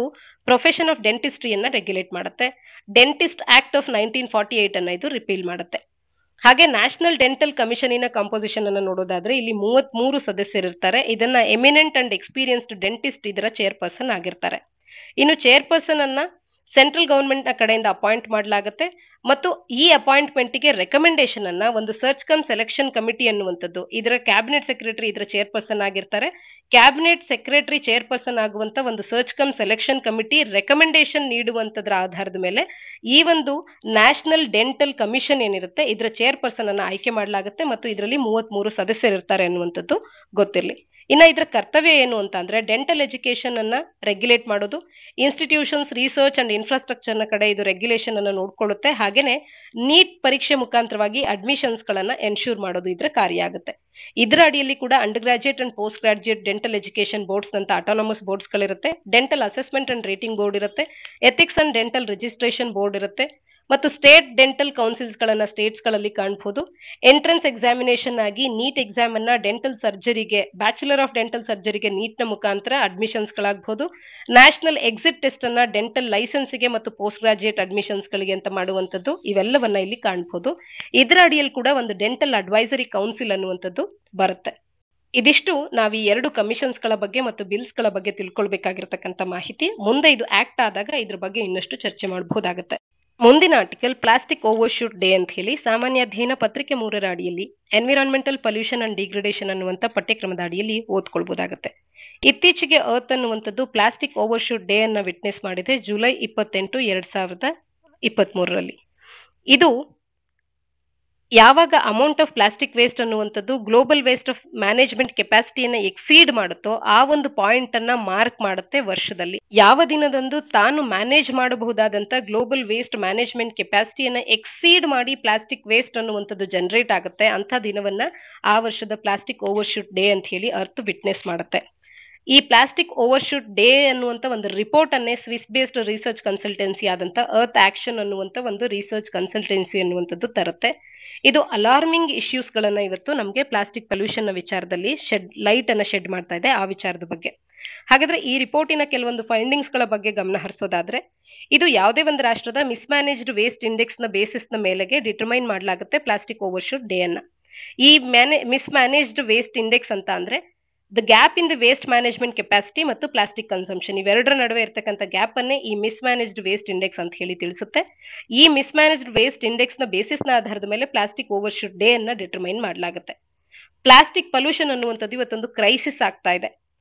ಪ್ರೊಫೆಷನ್ ಆಫ್ ಡೆಂಟಿಸ್ಟ್ರಿಯನ್ನ ರೆಗ್ಯುಲೇಟ್ ಮಾಡುತ್ತೆ. ಡೆಂಟಿಸ್ಟ್ ಆಕ್ಟ್ ಆಫ್ 1948 ಅನ್ನ ಇದು ರಿಪೀಲ್ ಮಾಡುತ್ತೆ. ಹಾಗೆ ನ್ಯಾಷನಲ್ ಡೆಂಟಲ್ ಕಮಿಷನಿನ ಕಂಪೋಸಿಷನ್ ಅನ್ನು ನೋಡೋದಾದ್ರೆ ಇಲ್ಲಿ 33 ಸದಸ್ಯರಿರ್ತಾರೆ. ಇದನ್ನ ಎಮಿನೆಂಟ್ ಅಂಡ್ ಎಕ್ಸ್ಪೀರಿಯನ್ಸ್ಡ್ ಡೆಂಟಿಸ್ಟ್ ಇದರ ಚೇರ್ಪರ್ಸನ್ ಆಗಿರ್ತಾರೆ. ಇನ್ನು ಚೇರ್ಪರ್ಸನ್ ಅನ್ನ ಸೆಂಟ್ರಲ್ ಗವರ್ಮೆಂಟ್ ನ ಕಡೆಯಿಂದ ಅಪಾಯಿಂಟ್ ಮಾಡಲಾಗುತ್ತೆ ಮತ್ತು ಈ ಅಪಾಯಿಂಟ್ಮೆಂಟ್ ಗೆ ರೆಕಮೆಂಡೇಶನ್ ಅನ್ನ ಒಂದು ಸರ್ಚ್ ಕಮ್ ಸೆಲೆಕ್ಷನ್ ಕಮಿಟಿ ಅನ್ನುವಂಥದ್ದು, ಇದರ ಕ್ಯಾಬಿನೆಟ್ ಸೆಕ್ರೆಟರಿ ಇದರ ಚೇರ್ಪರ್ಸನ್ ಆಗಿರ್ತಾರೆ. ಕ್ಯಾಬಿನೆಟ್ ಸೆಕ್ರೆಟರಿ ಚೇರ್ಪರ್ಸನ್ ಆಗುವಂತ ಒಂದು search cum selection committee recommendation ನೀಡುವಂತದ್ರ ಆಧಾರದ ಮೇಲೆ ಈ ಒಂದು ನ್ಯಾಷನಲ್ ಡೆಂಟಲ್ ಕಮಿಷನ್ ಏನಿರುತ್ತೆ ಇದರ ಚೇರ್ಪರ್ಸನ್ ಅನ್ನ ಆಯ್ಕೆ ಮಾಡಲಾಗುತ್ತೆ ಮತ್ತು ಇದರಲ್ಲಿ 33 ಸದಸ್ಯರಿರ್ತಾರೆ ಅನ್ನುವಂಥದ್ದು ಗೊತ್ತಿರಲಿ. ಇನ್ನ ಇದರ ಕರ್ತವ್ಯ ಏನು ಅಂತ ಅಂದ್ರೆ ಡೆಂಟಲ್ ಎಜುಕೇಶನ್ ಅನ್ನ ರೆಗ್ಯುಲೇಟ್ ಮಾಡೋದು, ಇನ್ಸ್ಟಿಟ್ಯೂಷನ್ಸ್ ರಿಸರ್ಚ್ ಅಂಡ್ ಇನ್ಫ್ರಾಸ್ಟ್ರಕ್ಚರ್ ನ ಕಡೆ ಇದು ರೆಗ್ಯುಲೇಷನ್ ಅನ್ನ ನೋಡ್ಕೊಳ್ಳುತ್ತೆ. ಹಾಗೇನೆ ನೀಟ್ ಪರೀಕ್ಷೆ ಮುಖಾಂತರವಾಗಿ ಅಡ್ಮಿಷನ್ಸ್ ಗಳನ್ನ ಎನ್ಶೂರ್ ಮಾಡೋದು ಇದರ ಕಾರ್ಯ ಆಗುತ್ತೆ. ಇದರ ಅಡಿಯಲ್ಲಿ ಕೂಡ undergraduate and postgraduate dental education boards ಅಂತ ಆಟೋನಮಸ್ ಬೋರ್ಡ್ಸ್ ಗಳಿರುತ್ತೆ. Dental assessment and rating board ಇರುತ್ತೆ. Ethics and dental registration board ಇರುತ್ತೆ. ಮತ್ತು ಸ್ಟೇಟ್ ಡೆಂಟಲ್ ಕೌನ್ಸಿಲ್ಸ್ ಗಳನ್ನ ಸ್ಟೇಟ್ಸ್ ಗಳಲ್ಲಿ ಕಾಣಬಹುದು. ಎಂಟ್ರೆನ್ಸ್ ಎಕ್ಸಾಮಿನೇಷನ್ ಆಗಿ ನೀಟ್ ಎಕ್ಸಾಮ್ ಅನ್ನ ಡೆಂಟಲ್ ಸರ್ಜರಿಗೆ, ಬ್ಯಾಚುಲರ್ ಆಫ್ ಡೆಂಟಲ್ ಸರ್ಜರಿಗೆ ನೀಟ್ ನ ಮುಖಾಂತರ ಅಡ್ಮಿಷನ್ಸ್ ಗಳಾಗಬಹುದು. ನ್ಯಾಷನಲ್ ಎಕ್ಸಿಟ್ ಟೆಸ್ಟ್ ಅನ್ನ ಡೆಂಟಲ್ ಲೈಸೆನ್ಸ್ ಗೆ ಮತ್ತು ಪೋಸ್ಟ್ ಗ್ರಾಜುಯೇಟ್ ಅಡ್ಮಿಷನ್ಸ್ ಗಳಿಗೆ ಅಂತ ಮಾಡುವಂತದ್ದು ಇವೆಲ್ಲವನ್ನ ಇಲ್ಲಿ ಕಾಣಬಹುದು. ಇದರ ಅಡಿಯಲ್ಲಿ ಕೂಡ ಒಂದು ಡೆಂಟಲ್ ಅಡ್ವೈಸರಿ ಕೌನ್ಸಿಲ್ ಅನ್ನುವಂಥದ್ದು ಬರುತ್ತೆ. ಇದಿಷ್ಟು ನಾವು ಈ 2 ಕಮಿಷನ್ಸ್ ಗಳ ಬಗ್ಗೆ ಮತ್ತು ಬಿಲ್ಸ್ ಗಳ ಬಗ್ಗೆ ತಿಳ್ಕೊಳ್ಬೇಕಾಗಿರ್ತಕ್ಕಂಥ ಮಾಹಿತಿ. ಮುಂದೆ ಇದು ಆಕ್ಟ್ ಆದಾಗ ಇದ್ರ ಬಗ್ಗೆ ಇನ್ನಷ್ಟು ಚರ್ಚೆ ಮಾಡಬಹುದಾಗುತ್ತೆ. ಮುಂದಿನ ಆರ್ಟಿಕಲ್ ಪ್ಲಾಸ್ಟಿಕ್ ಓವರ್ಶೂಟ್ ಡೇ ಅಂತ ಹೇಳಿ ಸಾಮಾನ್ಯ ಅಧ್ಯಯನ ಪತ್ರಿಕೆ 3ರ ಅಡಿಯಲ್ಲಿ ಎನ್ವಿರಾನ್ಮೆಂಟಲ್ ಪೊಲ್ಯೂಷನ್ ಅಂಡ್ ಡಿಗ್ರೇಡೇಷನ್ ಅನ್ನುವಂಥ ಪಠ್ಯಕ್ರಮದ ಅಡಿಯಲ್ಲಿ ಓದ್ಕೊಳ್ಬಹುದಾಗುತ್ತೆ. ಇತ್ತೀಚೆಗೆ ಅರ್ತ್ ಅನ್ನುವಂಥದ್ದು ಪ್ಲಾಸ್ಟಿಕ್ ಓವರ್ಶೂಟ್ ಡೇ ಅನ್ನ ವಿಟ್ನೆಸ್ ಮಾಡಿದೆ ಜುಲೈ 28, 2023ರಲ್ಲಿ. ಇದು ಯಾವಾಗ ಅಮೌಂಟ್ ಆಫ್ ಪ್ಲಾಸ್ಟಿಕ್ ವೇಸ್ಟ್ ಅನ್ನುವಂಥದ್ದು ಗ್ಲೋಬಲ್ ವೇಸ್ಟ್ ಆಫ್ ಮ್ಯಾನೇಜ್ಮೆಂಟ್ ಕೆಪಾಸಿಟಿಯನ್ನ ಎಕ್ಸೀಡ್ ಮಾಡುತ್ತೋ ಆ ಒಂದು ಪಾಯಿಂಟ್ ಅನ್ನ ಮಾರ್ಕ್ ಮಾಡುತ್ತೆ ವರ್ಷದಲ್ಲಿ. ಯಾವ ದಿನದಂದು ತಾನು ಮ್ಯಾನೇಜ್ ಮಾಡಬಹುದಾದಂತ ಗ್ಲೋಬಲ್ ವೇಸ್ಟ್ ಮ್ಯಾನೇಜ್ಮೆಂಟ್ ಕೆಪಾಸಿಟಿಯನ್ನ ಎಕ್ಸೀಡ್ ಮಾಡಿ ಪ್ಲಾಸ್ಟಿಕ್ ವೇಸ್ಟ್ ಅನ್ನುವಂಥದ್ದು ಜನರೇಟ್ ಆಗುತ್ತೆ ಅಂತ ದಿನವನ್ನ ಆ ವರ್ಷದ ಪ್ಲಾಸ್ಟಿಕ್ ಓವರ್ಶೂಟ್ ಡೇ ಅಂತ ಹೇಳಿ ಅರ್ತ್ ವಿಟ್ನೆಸ್ ಮಾಡುತ್ತೆ. ಈ ಪ್ಲಾಸ್ಟಿಕ್ ಓವರ್ಶೂಟ್ ಡೇ ಅನ್ನುವಂಥ ಒಂದು ರಿಪೋರ್ಟ್ ಅನ್ನೇ ಸ್ವಿಸ್ ಬೇಸ್ಡ್ ರಿಸರ್ಚ್ ಕನ್ಸಲ್ಟೆನ್ಸಿ ಆದಂತ ಅರ್ತ್ ಆಕ್ಷನ್ ಅನ್ನುವಂಥ ಒಂದು ರಿಸರ್ಚ್ ಕನ್ಸಲ್ಟೆನ್ಸಿ ಅನ್ನುವಂಥದ್ದು ತರುತ್ತೆ. ಇದು ಅಲಾರ್ಮಿಂಗ್ ಇಶ್ಯೂಸ್ ಗಳನ್ನ ಇವತ್ತು ನಮಗೆ ಪ್ಲಾಸ್ಟಿಕ್ ಪೊಲ್ಯೂಷನ್ ನ ವಿಚಾರದಲ್ಲಿ ಲೈಟ್ ಅನ್ನ ಶೆಡ್ ಮಾಡ್ತಾ ಇದೆ ಆ ವಿಚಾರದ ಬಗ್ಗೆ. ಹಾಗಾದ್ರೆ ಈ ರಿಪೋರ್ಟಿನ ಕೆಲವೊಂದು ಫೈಂಡಿಂಗ್ಸ್ಗಳ ಬಗ್ಗೆ ಗಮನ ಹರಿಸೋದಾದ್ರೆ, ಇದು ಯಾವುದೇ ಒಂದು ರಾಷ್ಟ್ರದ ಮಿಸ್ಮ್ಯಾನೇಜ್ಡ್ ವೇಸ್ಟ್ ಇಂಡೆಕ್ಸ್ ನ ಬೇಸಿಸ್ ನ ಮೇಲೆಗೆ ಡಿಟರ್ಮೈನ್ ಮಾಡಲಾಗುತ್ತೆ ಪ್ಲಾಸ್ಟಿಕ್ ಓವರ್ಶೂಟ್ ಡೇ ಅನ್ನ. ಈ ಮಿಸ್ಮ್ಯಾನೇಜ್ಡ್ ವೇಸ್ಟ್ ಇಂಡೆಕ್ಸ್ ಅಂತ ಅಂದ್ರೆ the gap in the waste management capacity ಮತ್ತು ಪ್ಲಾಸ್ಟಿಕ್ ಕನ್ಸಂಪ್ಷನ್, ಇವೆರಡರ ನಡುವೆ ಇರತಕ್ಕಂಥ ಗ್ಯಾಪ್ ಅನ್ನೇ ಈ ಮಿಸ್ಮ್ಯಾನೇಜ್ಡ್ ವೇಸ್ಟ್ ಇಂಡೆಕ್ಸ್ ಅಂತ ಹೇಳಿ ತಿಳಿಸುತ್ತೆ. ಈ ಮಿಸ್ಮ್ಯಾನೇಜ್ಡ್ ವೇಸ್ಟ್ ಇಂಡೆಕ್ಸ್ ನ ಬೇಸಿಸ್ ನ ಆಧಾರದ ಮೇಲೆ ಪ್ಲಾಸ್ಟಿಕ್ ಓವರ್ಶೂಟ್ ಡೇ ಅನ್ನ ಡಿಟರ್ಮೈನ್ ಮಾಡಲಾಗುತ್ತೆ. ಪ್ಲಾಸ್ಟಿಕ್ ಪೊಲ್ಯೂಷನ್ ಅನ್ನುವಂಥದ್ದು ಇವತ್ತೊಂದು ಕ್ರೈಸಿಸ್ ಆಗ್ತಾ ಇದೆ.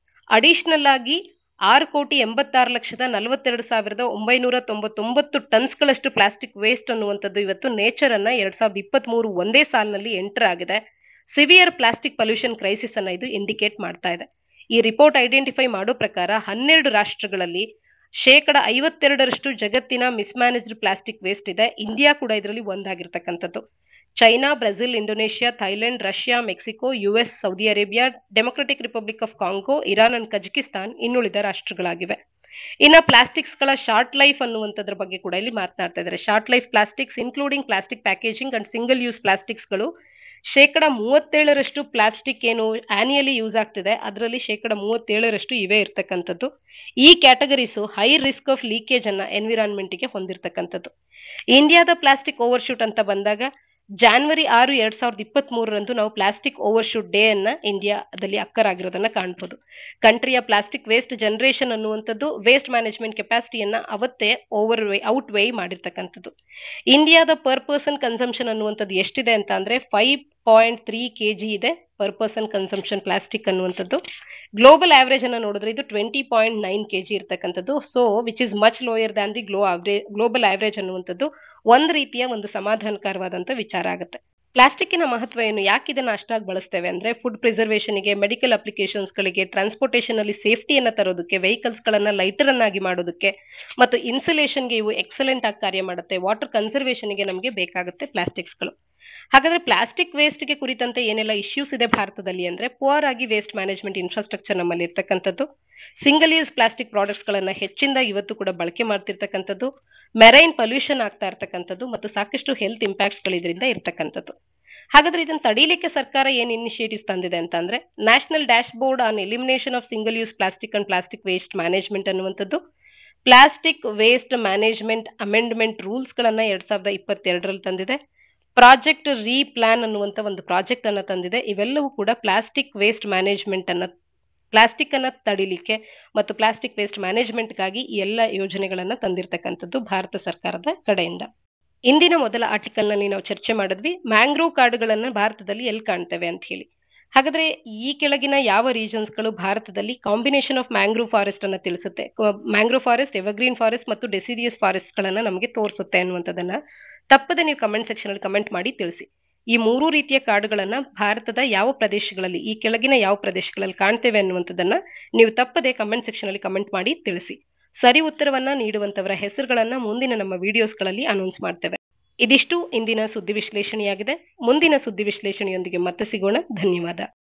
ಅಡಿಷನಲ್ ಆಗಿ 6,86,42,999 ಟನ್ಸ್ಗಳಷ್ಟು ಪ್ಲಾಸ್ಟಿಕ್ ವೇಸ್ಟ್ ಅನ್ನುವಂಥದ್ದು ಇವತ್ತು ನೇಚರ್ ಅನ್ನ 2023 ಒಂದೇ ಸಾಲಿನಲ್ಲಿ ಎಂಟರ್ ಆಗಿದೆ. ಸಿವಿಯರ್ ಪ್ಲಾಸ್ಟಿಕ್ ಪೊಲ್ಯೂಷನ್ ಕ್ರೈಸಿಸ್ ಅನ್ನ ಇದು ಇಂಡಿಕೇಟ್ ಮಾಡ್ತಾ ಇದೆ. ಈ ರಿಪೋರ್ಟ್ ಐಡೆಂಟಿಫೈ ಮಾಡೋ ಪ್ರಕಾರ 12 ರಾಷ್ಟ್ರಗಳಲ್ಲಿ 52% ಜಗತ್ತಿನ ಮಿಸ್ಮ್ಯಾನೇಜ್ಡ್ ಪ್ಲಾಸ್ಟಿಕ್ ವೇಸ್ಟ್ ಇದೆ. ಇಂಡಿಯಾ ಕೂಡ ಇದರಲ್ಲಿ ಒಂದಾಗಿರ್ತಕ್ಕಂಥದ್ದು. China, Brazil, Indonesia, Thailand, Russia, Mexico, US, Saudi Arabia, democratic republic of Congo, Iran and Kazakhstan ಇನ್ನುಳಿದ ರಾಷ್ಟ್ರಗಳಾಗಿವೆ. ಇನ್ನ ಪ್ಲಾಸ್ಟಿಕ್ಸ್ ಗಳ ಶಾರ್ಟ್ ಲೈಫ್ ಅನ್ನುವಂಥದ್ರ ಬಗ್ಗೆ ಕೂಡ ಇಲ್ಲಿ ಮಾತನಾಡ್ತಾ ಇದ್ದಾರೆ. Short life plastics including plastic packaging and single use plastics ಗಳು 37% ಪ್ಲಾಸ್ಟಿಕ್ ಏನು ಆನ್ಯುಯಲಿ ಯೂಸ್ ಆಗ್ತಿದೆ ಅದರಲ್ಲಿ 37% ಇವೇ ಇರ್ತಕ್ಕಂಥದ್ದು. ಈ categories high risk of leakage ಅನ್ನ ಎನ್ವಿರಾನ್ಮೆಂಟ್ ಗೆ ಹೊಂದಿರತಕ್ಕಂಥದ್ದು. ಇಂಡಿಯಾದ ಪ್ಲಾಸ್ಟಿಕ್ ಓವರ್ಶೂಟ್ ಅಂತ ಬಂದಾಗ January 6, 2023 ನಾವು ಪ್ಲಾಸ್ಟಿಕ್ ಓವರ್ಶೂಟ್ ಡೇ ಅನ್ನ ಇಂಡಿಯಾದಲ್ಲಿ ಅಕ್ಕರ್ ಆಗಿರೋದನ್ನ ಕಾಣಬಹುದು. ಕಂಟ್ರಿಯ ಪ್ಲಾಸ್ಟಿಕ್ ವೇಸ್ಟ್ ಜನರೇಷನ್ ಅನ್ನುವಂಥದ್ದು ವೇಸ್ಟ್ ಮ್ಯಾನೇಜ್ಮೆಂಟ್ ಕೆಪಾಸಿಟಿಯನ್ನ ಅವತ್ತೇ ಔಟ್ ವೇ ಮಾಡಿರ್ತಕ್ಕಂಥದ್ದು. ಇಂಡಿಯಾದ ಪರ್ ಪರ್ಸನ್ ಕನ್ಸಂಪ್ಷನ್ ಅನ್ನುವಂಥದ್ದು ಎಷ್ಟಿದೆ ಅಂತ ಅಂದ್ರೆ 5.3 kg ಇದೆ ಪರ್ ಪರ್ಸನ್ ಕನ್ಸಂಪ್ಷನ್ ಪ್ಲಾಸ್ಟಿಕ್ ಅನ್ನುವಂಥದ್ದು. ಗ್ಲೋಬಲ್ ಆವರೇಜ್ ಅನ್ನ ನೋಡಿದ್ರೆ ಇದು 20.9 kg ಇರ್ತಕ್ಕಂಥದ್ದು. So which is much lower than the global average ಅನ್ನುವಂಥದ್ದು ಒಂದು ರೀತಿಯ ಒಂದು ಸಮಾಧಾನಕರವಾದಂತ ವಿಚಾರ ಆಗುತ್ತೆ. ಪ್ಲಾಸ್ಟಿಕ್ಕಿನ ಮಹತ್ವ ಏನು, ಯಾಕೆ ಇದನ್ನ ಅಷ್ಟಾಗಿ ಬಳಸ್ತೇವೆ ಅಂದ್ರೆ ಫುಡ್ ಪ್ರಿಸರ್ವೇಷನ್ಗೆ, ಮೆಡಿಕಲ್ ಅಪ್ಲಿಕೇಶನ್ಸ್ ಗಳಿಗೆ, ಟ್ರಾನ್ಸ್ಪೋರ್ಟೇಷನ್ ಅಲ್ಲಿ ಸೇಫ್ಟಿಯನ್ನ ತರೋದಕ್ಕೆ, ವೆಹಿಕಲ್ಸ್ ಗಳನ್ನ ಲೈಟರ್ ಅನ್ನಾಗಿ ಮಾಡೋದಕ್ಕೆ ಮತ್ತು ಇನ್ಸುಲೇಷನ್ಗೆ ಇವು ಎಕ್ಸಲೆಂಟ್ ಆಗಿ ಕಾರ್ಯ ಮಾಡುತ್ತೆ. ವಾಟರ್ ಕನ್ಸರ್ವೇಷನ್ಗೆ ನಮಗೆ ಬೇಕಾಗುತ್ತೆ ಪ್ಲಾಸ್ಟಿಕ್ಸ್ ಗಳು. ಹಾಗಾದ್ರೆ ಪ್ಲಾಸ್ಟಿಕ್ ವೇಸ್ಟ್ ಗೆ ಕುರಿತಂತೆ ಏನೆಲ್ಲ ಇಶ್ಯೂಸ್ ಇದೆ ಭಾರತದಲ್ಲಿ ಅಂದ್ರೆ ಪುವರ್ ಆಗಿ ವೇಸ್ಟ್ ಮ್ಯಾನೇಜ್ಮೆಂಟ್ ಇನ್ಫ್ರಾಸ್ಟ್ರಕ್ಚರ್ ನಮ್ಮಲ್ಲಿ ಇರ್ತಕ್ಕಂಥದ್ದು, ಸಿಂಗಲ್ ಯೂಸ್ ಪ್ಲಾಸ್ಟಿಕ್ ಪ್ರಾಡಕ್ಟ್ಸ್ ಗಳನ್ನ ಹೆಚ್ಚಿಂದ ಇವತ್ತು ಕೂಡ ಬಳಕೆ ಮಾಡ್ತಿರ್ತಕ್ಕಂಥದ್ದು, ಮೆರೈನ್ ಪೊಲ್ಯೂಷನ್ ಆಗ್ತಾ ಇರ್ತಕ್ಕಂಥದ್ದು ಮತ್ತು ಸಾಕಷ್ಟು ಹೆಲ್ತ್ ಇಂಪ್ಯಾಕ್ಟ್ಸ್ ಗಳು ಇದರಿಂದ ಇರ್ತಕ್ಕಂಥದ್ದು. ಹಾಗಾದ್ರೆ ಇದನ್ನ ತಡೀಲಿಕ್ಕೆ ಸರ್ಕಾರ ಏನ್ ಇನಿಷಿಯೇಟಿವ್ಸ್ ತಂದಿದೆ ಅಂತ ಅಂದ್ರೆ national dashboard on elimination of single use plastic and plastic waste management ಅನ್ನುವಂಥದ್ದು, plastic waste management amendment rules ಗಳನ್ನ 2022 ತಂದಿದೆ, ಪ್ರಾಜೆಕ್ಟ್ ರೀ ಪ್ಲಾನ್ ಅನ್ನುವಂತ ಒಂದು ಪ್ರಾಜೆಕ್ಟ್ ಅನ್ನ ತಂದಿದೆ. ಇವೆಲ್ಲವೂ ಕೂಡ ಪ್ಲಾಸ್ಟಿಕ್ ವೇಸ್ಟ್ ಮ್ಯಾನೇಜ್ಮೆಂಟ್ ಅನ್ನ ಪ್ಲಾಸ್ಟಿಕ್ ಅನ್ನ ತಡಿಲಿಕ್ಕೆ ಮತ್ತು ಪ್ಲಾಸ್ಟಿಕ್ ವೇಸ್ಟ್ ಮ್ಯಾನೇಜ್ಮೆಂಟ್ ಗಾಗಿ ಎಲ್ಲ ಯೋಜನೆಗಳನ್ನ ತಂದಿರತಕ್ಕಂಥದ್ದು ಭಾರತ ಸರ್ಕಾರದ ಕಡೆಯಿಂದ. ಇಂದಿನ ಮೊದಲ ಆರ್ಟಿಕಲ್ ನಲ್ಲಿ ನಾವು ಚರ್ಚೆ ಮಾಡಿದ್ವಿ ಮ್ಯಾಂಗ್ರೋವ್ ಕಾಡುಗಳನ್ನ ಭಾರತದಲ್ಲಿ ಎಲ್ಲಿ ಕಾಣ್ತೇವೆ ಅಂತ ಹೇಳಿ. ಹಾಗಾದ್ರೆ ಈ ಕೆಳಗಿನ ಯಾವ ರೀಜನ್ಸ್ ಗಳು ಭಾರತದಲ್ಲಿ ಕಾಂಬಿನೇಷನ್ ಆಫ್ ಮ್ಯಾಂಗ್ರೋವ್ ಫಾರೆಸ್ಟ್ ಅನ್ನ ತಿಳಿಸುತ್ತೆ, ಮ್ಯಾಂಗ್ರೋವ್ ಫಾರೆಸ್ಟ್, ಎವರ್ಗ್ರೀನ್ ಫಾರೆಸ್ಟ್ ಮತ್ತು ಡೆಸಿಡಿಯಸ್ ಫಾರೆಸ್ಟ್ ಗಳನ್ನ ನಮಗೆ ತೋರಿಸುತ್ತೆ ಅನ್ನುವಂಥದ್ದನ್ನ ತಪ್ಪದೆ ನೀವು ಕಮೆಂಟ್ ಸೆಕ್ಷನ್ ಅಲ್ಲಿ ಕಮೆಂಟ್ ಮಾಡಿ ತಿಳಿಸಿ. ಈ ಮೂರು ರೀತಿಯ ಕಾಡುಗಳನ್ನ ಭಾರತದ ಯಾವ ಪ್ರದೇಶಗಳಲ್ಲಿ, ಈ ಕೆಳಗಿನ ಯಾವ ಪ್ರದೇಶಗಳಲ್ಲಿ ಕಾಣ್ತೇವೆ ಅನ್ನುವಂಥದ್ದನ್ನ ನೀವು ತಪ್ಪದೆ ಕಮೆಂಟ್ ಸೆಕ್ಷನ್ ಅಲ್ಲಿ ಕಮೆಂಟ್ ಮಾಡಿ ತಿಳಿಸಿ. ಸರಿ ಉತ್ತರವನ್ನ ನೀಡುವಂತವರ ಹೆಸರುಗಳನ್ನ ಮುಂದಿನ ನಮ್ಮ ವಿಡಿಯೋಸ್ಗಳಲ್ಲಿ ಅನೌನ್ಸ್ ಮಾಡ್ತೇವೆ. ಇದಿಷ್ಟು ಇಂದಿನ ಸುದ್ದಿ ವಿಶ್ಲೇಷಣೆಯಾಗಿದೆ. ಮುಂದಿನ ಸುದ್ದಿ ವಿಶ್ಲೇಷಣೆಯೊಂದಿಗೆ ಮತ್ತೆ ಸಿಗೋಣ. ಧನ್ಯವಾದ.